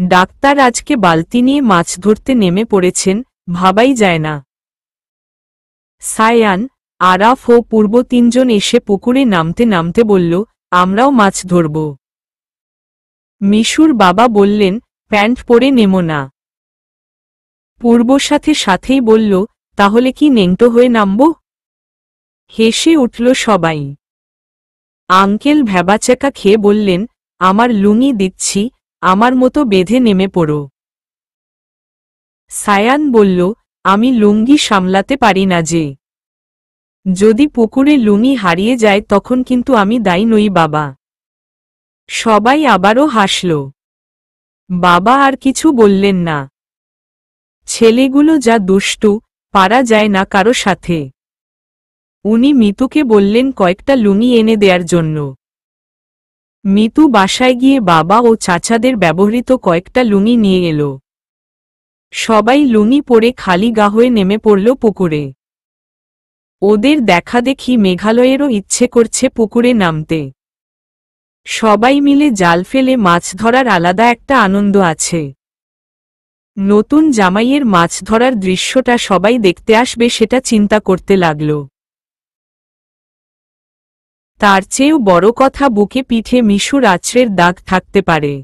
ডাক্তার আজকে বালতি নিয়ে মাছ ধরতে নেমে পড়েছেন, ভাবাই যায় না। সায়ান, আরাফ ও পূর্ব তিনজন এসে পুকুরে নামতে নামতে বলল, আমরাও মাছ ধরব। মিশুর বাবা বললেন, প্যান্ট পরে নেমো না। পূর্ব সাথেই বলল, তাহলে কি নেংটো হয়ে নামব? হেসে উঠল সবাই। আঙ্কেল ভ্যাবাচাকা খেয়ে বললেন, আমার লুঙ্গি দিচ্ছি, আমার মতো বেঁধে নেমে পড়ো। সায়ান বলল, আমি লুঙ্গি সামলাতে পারি না যে। যদি পুকুরে লুঙ্গি হারিয়ে যায় তখন কিন্তু আমি দায়ী নই বাবা। সবাই আবারও হাসল। বাবা আর কিছু বললেন না। ছেলেগুলো যা দুষ্টু, পারা যায় না কারো সাথে। উনি মিতুকে বললেন কয়েকটা লুঙ্গি এনে দেওয়ার জন্য। মিতু বাসায় গিয়ে বাবা ও চাচাদের ব্যবহৃত কয়েকটা লুঙ্গি নিয়ে এলো। সবাই লুঙ্গি পরে খালি গা হয়ে নেমে পড়ল পুকুরে। ওদের দেখা দেখি মেঘালয়েরও ইচ্ছে করছে পুকুরে নামতে। সবাই মিলে জাল ফেলে মাছ ধরার আলাদা একটা আনন্দ আছে। নতুন জামাইয়ের মাছ ধরার দৃশ্যটা সবাই দেখতে আসবে সেটা চিন্তা করতে লাগল। তার চেয়েও বড় কথা বুকে পিঠে মিশুর আছড়ের দাগ থাকতে পারে।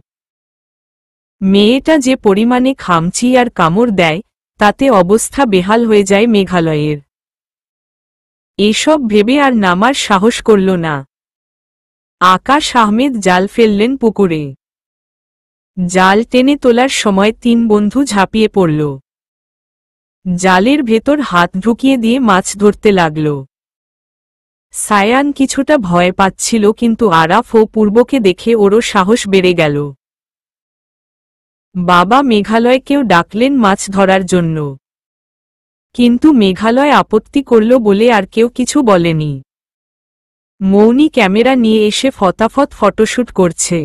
মেয়েটা যে পরিমাণে খামচি আর কামড় দেয়, তাতে অবস্থা বেহাল হয়ে যায় মেঘালয়ের। এসব ভেবে আর নামার সাহস করল না। আকাশ আহমেদ জাল ফেললেন পুকুরে। জাল টেনে তোলার সময় 3 বন্ধু ঝাঁপিয়ে পড়ল। জালের ভেতর হাত ঢুকিয়ে দিয়ে মাছ ধরতে লাগল। সায়ান কিছুটা ভয় পাচ্ছিল, কিন্তু আরাফ ও পূর্বকে দেখে ওরও সাহস বেড়ে গেল। বাবা মেঘালয়কেও ডাকলেন মাছ ধরার জন্য, কিন্তু মেঘালয় আপত্তি করল বলে আর কেউ কিছু বলেনি। মৌনি ক্যামেরা নিয়ে এসে ফটাফট ফটোশ্যুট করছে।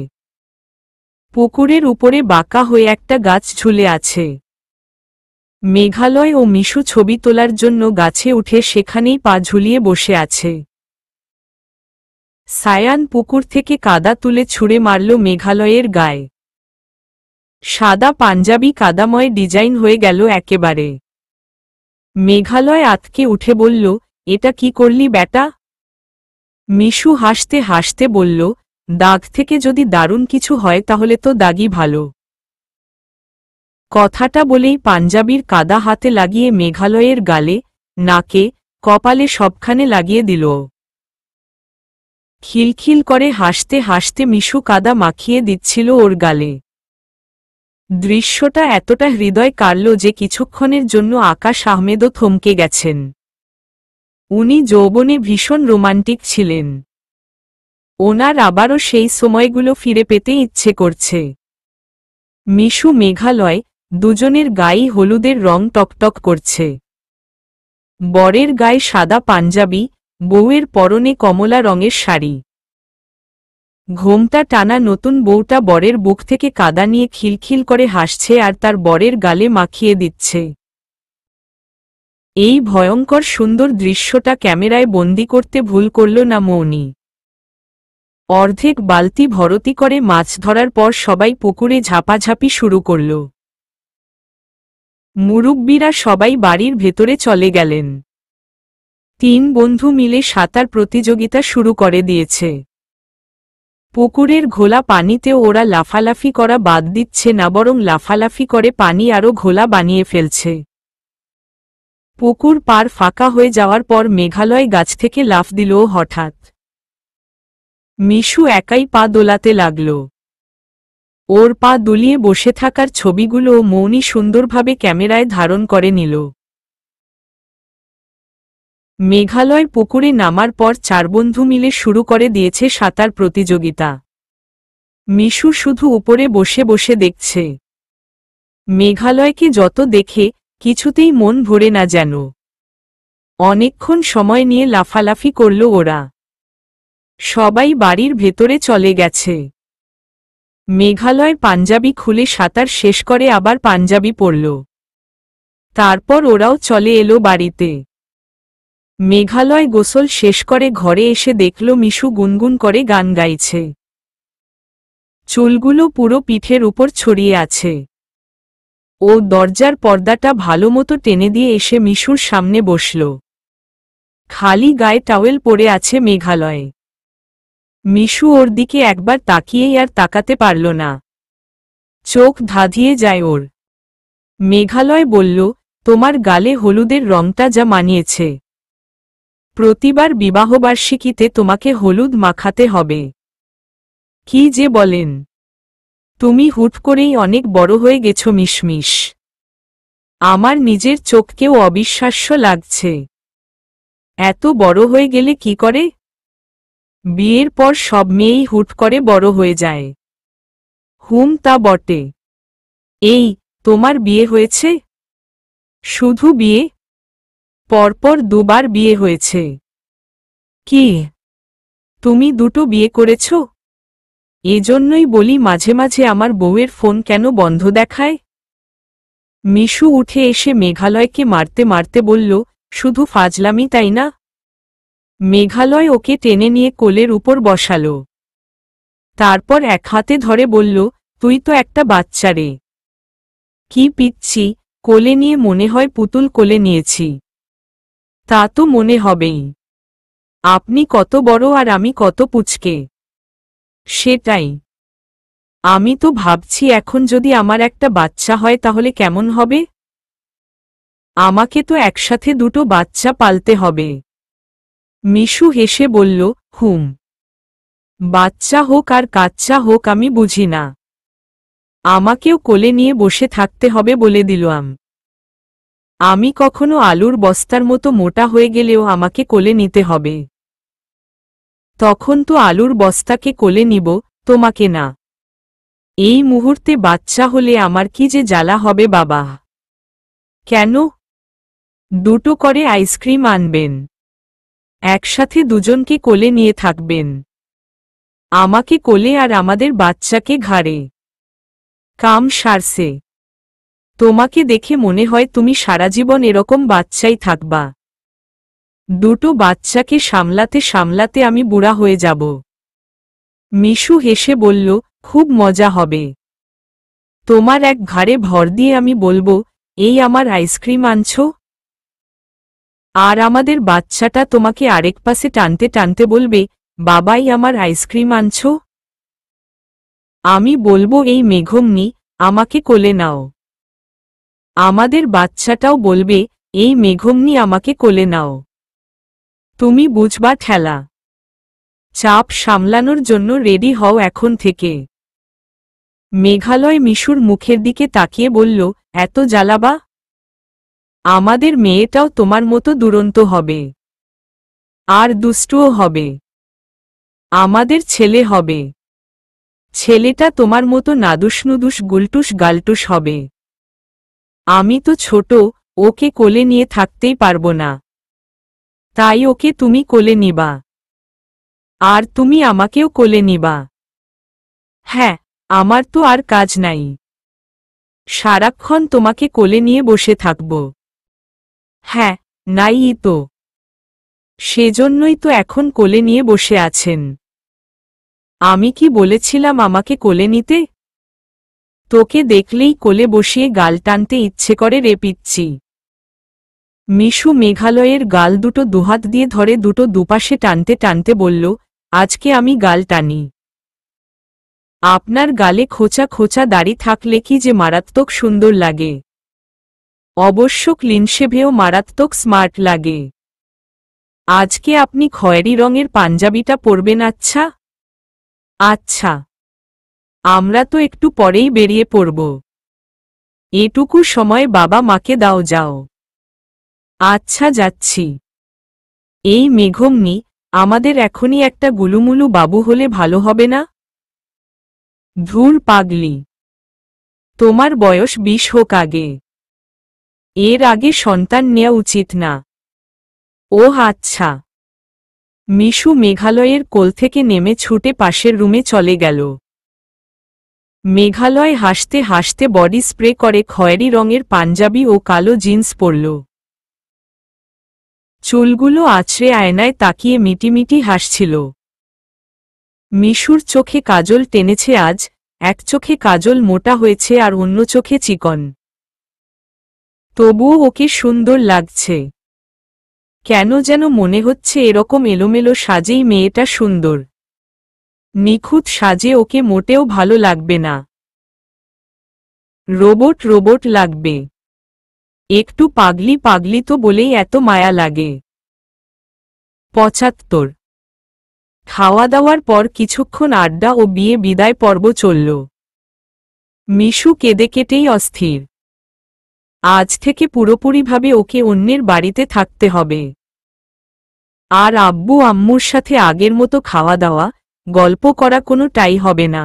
পুকুরের উপরে বাঁকা হয়ে একটা গাছ ঝুলে আছে। মেঘালয় ও মিশু ছবি তোলার জন্য গাছে উঠে সেখানেই পা ঝুলিয়ে বসে আছে। সায়ান পুকুর থেকে কাদা তুলে ছুঁড়ে মারল মেঘালয়ের গায়ে। সাদা পাঞ্জাবি কাদাময় ডিজাইন হয়ে গেল একেবারে। মেঘালয় আতকে উঠে বলল, এটা কি করলি ব্যাটা? মিশু হাসতে হাসতে বলল, দাগ থেকে যদি দারুণ কিছু হয় তাহলে তো দাগই ভালো। কথাটা বলেই পাঞ্জাবির কাদা হাতে লাগিয়ে মেঘালয়ের গালে, নাকে, কপালে সবখানে লাগিয়ে দিল। খিলখিল করে হাসতে হাসতে মিশু কাদা মাখিয়ে দিচ্ছিল ওর গালে। দৃশ্যটা এতটা হৃদয় কাড়ল যে কিছুক্ষণের জন্য আকাশ আহমেদও থমকে গেছেন। উনি যৌবনে ভীষণ রোমান্টিক ছিলেন। ওনার আবারও সেই সময়গুলো ফিরে পেতে ইচ্ছে করছে। মিশু মেঘালয়, দুজনের গায়ে হলুদের রং টকটক করছে। বরের গায়ে সাদা পাঞ্জাবি, বউয়ের পরনে কমলা রঙের শাড়ি। ঘোমটা টানা নতুন বউটা বরের বুক থেকে কাদা নিয়ে খিলখিল করে হাসছে আর তার বরের গালে মাখিয়ে দিচ্ছে। এই ভয়ঙ্কর সুন্দর দৃশ্যটা ক্যামেরায় বন্দি করতে ভুল করল না মৌনি। অর্ধেক বালতি ভরতি করে মাছ ধরার পর সবাই পুকুরে ঝাপাঝাপি শুরু করল। মুরুব্বিরা সবাই বাড়ির ভেতরে চলে গেলেন। 3 বন্ধু মিলে সাঁতার প্রতিযোগিতা শুরু করে দিয়েছে। পুকুরের ঘোলা পানিতেও ওরা লাফালাফি করা বাদ দিচ্ছে না, বরং লাফালাফি করে পানি আরও ঘোলা বানিয়ে ফেলছে। পুকুর পার ফাঁকা হয়ে যাওয়ার পর মেঘালয় গাছ থেকে লাফ দিল হঠাৎ। মিশু একাই পা দোলাতে লাগল। ওর পা দুলিয়ে বসে থাকার ছবিগুলো মৌনি সুন্দরভাবে ক্যামেরায় ধারণ করে নিল। মেঘালয় পুকুরে নামার পর 4 বন্ধু মিলে শুরু করে দিয়েছে সাঁতার প্রতিযোগিতা। মিশু শুধু উপরে বসে বসে দেখছে। মেঘালয়কে যত দেখে কিছুতেই মন ভরে না যেন। অনেকক্ষণ সময় নিয়ে লাফালাফি করল ওরা। সবাই বাড়ির ভেতরে চলে গেছে। মেঘালয় পাঞ্জাবি খুলে সাঁতার শেষ করে আবার পাঞ্জাবি পরল। তারপর ওরাও চলে এলো বাড়িতে। মেঘালয় গোসল শেষ করে ঘরে এসে দেখল মিশু গুনগুন করে গান গাইছে। চুলগুলো পুরো পিঠের উপর ছড়িয়ে আছে। ও দরজার পর্দাটা ভালোমতো টেনে দিয়ে এসে মিশুর সামনে বসল। খালি গায়ে টাওয়েল পরে আছে মেঘালয়। মিশু ওর দিকে একবার তাকিয়েই আর তাকাতে পারল না। চোখ ধাঁধিয়ে যায় ওর। মেঘালয় বলল, তোমার গালে হলুদের রংটা যা মানিয়েছে। প্রতিবার বিবাহবার্ষিকীতে তোমাকে হলুদ মাখাতে হবে। কি যে বলেন! তুমি হুট করেই অনেক বড় হয়ে গেছো মিশমিশ। আমার নিজের চোখকেও অবিশ্বাস্য লাগছে। এত বড় হয়ে গেলে কি করে? বিয়ের পর সব মেয়েই হুট করে বড় হয়ে যায়। তা বটে। এই, তোমার বিয়ে হয়েছে? শুধু বিয়ে? পরপর দুবার বিয়ে হয়েছে। কি, তুমি দুটো বিয়ে করেছ? এজন্যই বলি মাঝে মাঝে আমার বউয়ের ফোন কেন বন্ধ দেখায়। মিশু উঠে এসে মেঘালয়কে মারতে মারতে বলল, শুধু ফাজলামি তাই না? মেঘালয় ওকে টেনে নিয়ে কোলের উপর বসাল। তারপর এক হাতে ধরে বলল, তুই তো একটা বাচ্চা রে। কি পিচ্ছি, কোলে নিয়ে মনে হয় পুতুল কোলে নিয়েছি। তা তো মনে হবেই। আপনি কত বড় আর আমি কত পুচকে। সেটাই। আমি তো ভাবছি এখন যদি আমার একটা বাচ্চা হয় তাহলে কেমন হবে। আমাকে তো একসাথে দুটো বাচ্চা পালতে হবে। মিশু হেসে বলল, বাচ্চা হোক আর কাচ্চা হোক আমি বুঝি না। আমাকেও কোলে নিয়ে বসে থাকতে হবে বলে দিলাম। আমি কখনো আলুর বস্তার মতো মোটা হয়ে গেলেও আমাকে কোলে নিতে হবে। তখন তো আলুর বস্তাকে কোলে নিব, তোমাকে না। এই মুহূর্তে বাচ্চা হলে আমার কি যে জ্বালা হবে বাবা। কেন? দুটো করে আইসক্রিম আনবেন। একসাথে দুজনকে কোলে নিয়ে থাকবেন। আমাকে কোলে আর আমাদের বাচ্চাকে ঘাড়ে। কাম সারছে। তোমাকে দেখে মনে হয় তুমি সারা জীবন এরকম বাচ্চাই থাকবা। দুটো বাচ্চাকে সামলাতে সামলাতে আমি বুড়া হয়ে যাব। মিশু হেসে বলল, খুব মজা হবে। তোমার এক ঘাড়ে ভর দিয়ে আমি বলবো, এই আমার আইসক্রিম আনছো? আর আমাদের বাচ্চাটা তোমাকে আরেক পাশে টানতে টানতে বলবে, বাবাই আমার আইসক্রিম আনছো? আমি বলবো, এই মেঘমনি, আমাকে কোলে নাও। আমাদের বাচ্চাটাও বলবে, এই মেঘমনি আমাকে কোলে নাও। তুমি বুঝবা ঠেলা। চাপ সামলানোর জন্য রেডি হও এখন থেকে। মেঘালয় মিশুর মুখের দিকে তাকিয়ে বলল, এত জ্বালাবা? আমাদের মেয়েটাও তোমার মতো দুরন্ত হবে। আর দুষ্টুও হবে। আমাদের ছেলে হবে। ছেলেটা তোমার মতো নাদুস নুদুস গুলটুস গালটুস হবে। আমি তো ছোট, ওকে কোলে নিয়ে থাকতেই পারবো না। তাই ওকে তুমি কোলে নিবা। আর তুমি আমাকেও কোলে নিবা। হ্যাঁ, আমার তো আর কাজ নাই। সারাক্ষণ তোমাকে কোলে নিয়ে বসে থাকব। হ্যাঁ, নাই তো। সেজন্যই তো এখন কোলে নিয়ে বসে আছেন। আমি কি বলেছিলাম আমাকে কোলে নিতে? তোকে দেখলেই কোলে বসিয়ে গাল টানতে ইচ্ছে করে রে পিচ্ছি। মিশু মেঘালয়ের গাল দুটো দুহাত দিয়ে ধরে দুটো দুপাশে টানতে টানতে বলল, আজকে আমি গাল টানি। আপনার গালে খোঁচা খোঁচা দাড়ি থাকলে কি যে মারাত্মক সুন্দর লাগে। অবশ্য ক্লিনশেভেও মারাত্মক স্মার্ট লাগে। আজকে আপনি খয়েরি রঙের পাঞ্জাবিটা পরবেন? আচ্ছা আচ্ছা। আমরা তো একটু পরেই বেরিয়ে পড়ব। এটুকু সময় বাবা মাকে দাও যাও। আচ্ছা যাচ্ছি। এই মেঘমনি, আমাদের এখনই একটা গুলুমুলু বাবু হলে ভালো হবে না? ধুর পাগলি। তোমার বয়স 20 হোক আগে। এর আগে সন্তান নেওয়া উচিত না। ওহ আচ্ছা। মিশু মেঘালয়ের কোল থেকে নেমে ছুটে পাশের রুমে চলে গেল। মেঘালয় হাসতে হাসতে বডি স্প্রে করে খয়েরি রঙের পাঞ্জাবি ও কালো জিন্স পরল। চুলগুলো আছড়ে আয়নায় তাকিয়ে মিটিমিটি হাসছিল। মিশুর চোখে কাজল টেনেছে আজ, এক চোখে কাজল মোটা হয়েছে আর অন্য চোখে চিকন। তবুও ওকে সুন্দর লাগছে। কেন যেন মনে হচ্ছে এরকম এলোমেলো সাজেই মেয়েটা সুন্দর। নিখুঁত সাজে ওকে মোটেও ভালো লাগবে না। রোবট রোবট লাগবে। একটু পাগলি পাগলি তো বলেই এত মায়া লাগে। 75। খাওয়া দাওয়ার পর কিছুক্ষণ আড্ডা ও বিয়ে বিদায় পর্ব চলল। মিশু কেঁদে কেটেই অস্থির। আজ থেকে পুরোপুরিভাবে ওকে অন্যের বাড়িতে থাকতে হবে। আর আব্বু আম্মুর সাথে আগের মতো খাওয়া দাওয়া, গল্প করা কোনোটাই হবে না।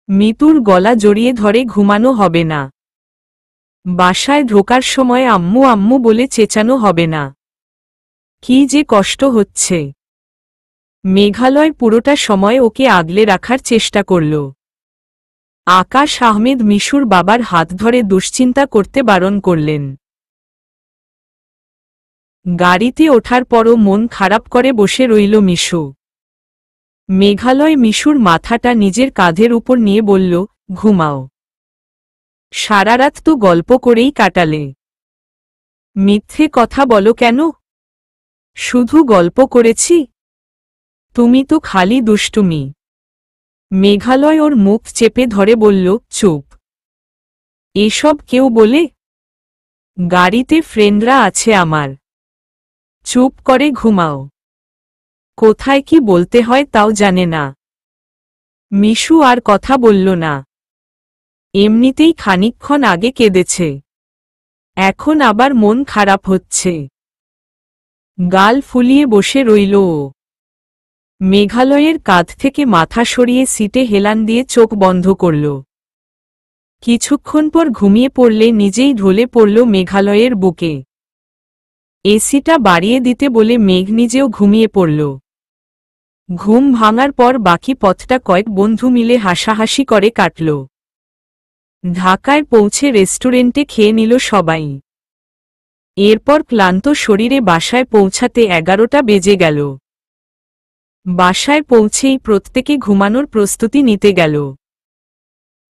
মিতুর গলা জড়িয়ে ধরে ঘুমানো হবে না। বাসায় ঢোকার সময় আম্মু আম্মু বলে চেঁচানো হবে না। কি যে কষ্ট হচ্ছে। মেঘালয় পুরোটা সময় ওকে আগলে রাখার চেষ্টা করল। আকাশ আহমেদ মিশুর বাবার হাত ধরে দুশ্চিন্তা করতে বারণ করলেন। গাড়িতে ওঠার পরও মন খারাপ করে বসে রইল মিশু। মেঘালয় মিশুর মাথাটা নিজের কাঁধের উপর নিয়ে বলল, ঘুমাও। সারারাত তো গল্প করেই কাটালে। মিথ্যে কথা বলো কেন? শুধু গল্প করেছি। তুমি তো খালি দুষ্টুমি। মেঘালয় ওর মুখ চেপে ধরে বলল, চুপ। এসব কেউ বলে? গাড়িতে ফ্রেন্ডরা আছে আমার। চুপ করে ঘুমাও। কোথায় কি বলতে হয় তাও জানে না। মিশু আর কথা বলল না। এমনিতেই খানিকক্ষণ আগে কেঁদেছে। এখন আবার মন খারাপ হচ্ছে। গাল ফুলিয়ে বসে রইল ও। মেঘালয়ের কাঁধ থেকে মাথা সরিয়ে সিটে হেলান দিয়ে চোখ বন্ধ করল। কিছুক্ষণ পর ঘুমিয়ে পড়লে নিজেই ঢলে পড়ল মেঘালয়ের বুকে। এসিটা বাড়িয়ে দিতে বলে মেঘ নিজেও ঘুমিয়ে পড়ল। ঘুম ভাঙার পর বাকি পথটা কয়েক বন্ধু মিলে হাসাহাসি করে কাটল। ঢাকায় পৌঁছে রেস্টুরেন্টে খেয়ে নিল সবাই। এরপর ক্লান্ত শরীরে বাসায় পৌঁছাতে 11টা বেজে গেল। বাসায় পৌঁছেই প্রত্যেকে ঘুমানোর প্রস্তুতি নিতে গেল।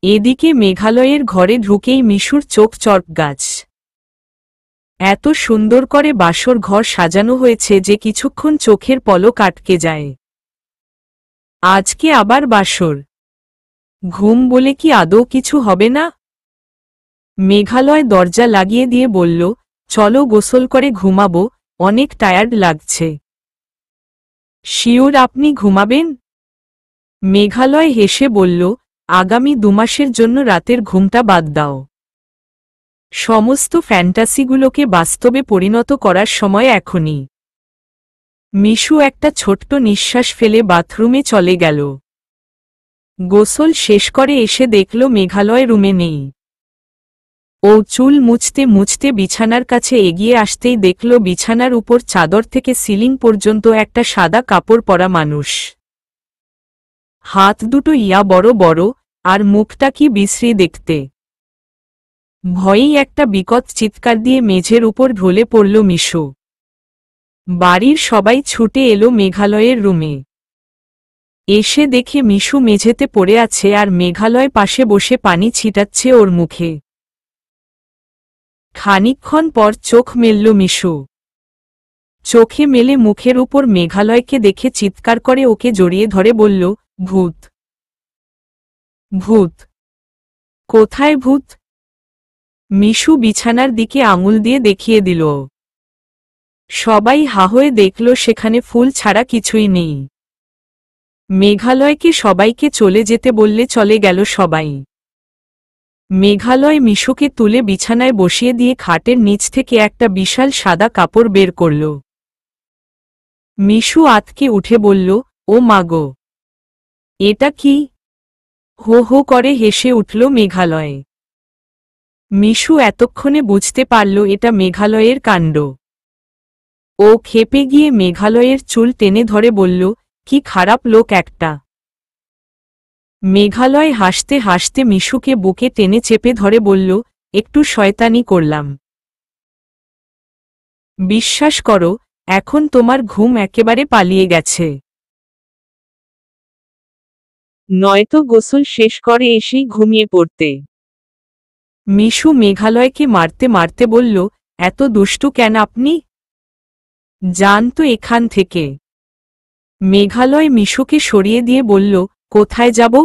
এদিকে মেঘালয়ের ঘরে ঢুকেই মিশুর চোখ চড়কগাছ। এত সুন্দর করে বাসর ঘর সাজানো হয়েছে যে কিছুক্ষণ চোখের পলক আটকে যায়। আজকে আবার বাসর। ঘুম বলে কি আদৌ কিছু হবে না? মেঘালয় দরজা লাগিয়ে দিয়ে বলল, চলো গোসল করে ঘুমাবো, অনেক টায়ার্ড লাগছে। শিওর আপনি ঘুমাবেন? মেঘালয় হেসে বলল, আগামী 2 মাসের জন্য রাতের ঘুমটা বাদ দাও। সমস্ত ফ্যান্টাসিগুলোকে বাস্তবে পরিণত করার সময় এখনই। মিশু একটা ছোট্ট নিঃশ্বাস ফেলে বাথরুমে চলে গেল। গোসল শেষ করে এসে দেখল মেঘালয় রুমে নেই। ও চুল মুছতে মুছতে বিছানার কাছে এগিয়ে আসতেই দেখল বিছানার উপর চাদর থেকে সিলিং পর্যন্ত একটা সাদা কাপড় পরা মানুষ। হাত দুটো ইয়া বড় বড়, আর মুখটা কি বিশ্রী দেখতে। ভয়েই একটা বিকট চিৎকার দিয়ে মেঝের উপর ঢলে পড়ল মিশু। বাড়ির সবাই ছুটে এলো মেঘালয়ের রুমে। এসে দেখে মিশু মেঝেতে পড়ে আছে আর মেঘালয় পাশে বসে পানি ছিটাচ্ছে ওর মুখে। খানিকক্ষণ পর চোখ মেলল মিশু। চোখে মেলে মুখের উপর মেঘালয়কে দেখে চিৎকার করে ওকে জড়িয়ে ধরে বলল, ভূত। ভূত? কোথায় ভূত? মিশু বিছানার দিকে আঙুল দিয়ে দেখিয়ে দিল। সবাই হা হয়ে দেখল সেখানে ফুল ছাড়া কিছুই নেই। মেঘালয়কে সবাইকে চলে যেতে বললে চলে গেল সবাই। মেঘালয় মিশুকে তুলে বিছানায় বসিয়ে দিয়ে খাটের নিচ থেকে একটা বিশাল সাদা কাপড় বের করল। মিশু আতকে উঠে বলল, ও মাগো, এটা কি? হো হো করে হেসে উঠল মেঘালয়। মিশু এতক্ষণে বুঝতে পারল এটা মেঘালয়ের কাণ্ড। ও ক্ষেপে গিয়ে মেঘালয়ের চুল টেনে ধরে বলল, কি খারাপ লোক একটা। মেঘালয় হাসতে হাসতে মিশুকে বুকে টেনে চেপে ধরে বলল, একটু শয়তানি করলাম। বিশ্বাস করো, এখন তোমার ঘুম একেবারে পালিয়ে গেছে। নয়তো গোসল শেষ করে এসেই ঘুমিয়ে পড়তে। মিশু মেঘালয়কে মারতে মারতে বলল, এত দুষ্টু কেন আপনি? যান তো এখান থেকে। মেঘালয় মিশুকে সরিয়ে দিয়ে বলল, কোথায় যাব?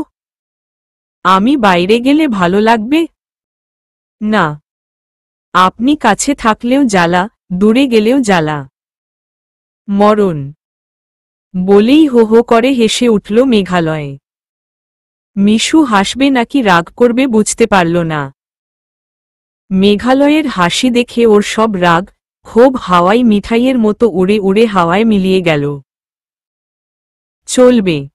আমি বাইরে গেলে ভালো লাগবে? না। আপনি কাছে থাকলেও জ্বালা, দূরে গেলেও জ্বালা। মরণ। বলেই হো হো করে হেসে উঠল মেঘালয়। মিশু হাসবে নাকি রাগ করবে বুঝতে পারল না। মেঘালয়ের হাসি দেখে ওর সব রাগ ক্ষোভ হাওয়াই মিঠাইয়ের মতো উড়ে উড়ে হাওয়ায় মিলিয়ে গেল। চলবে।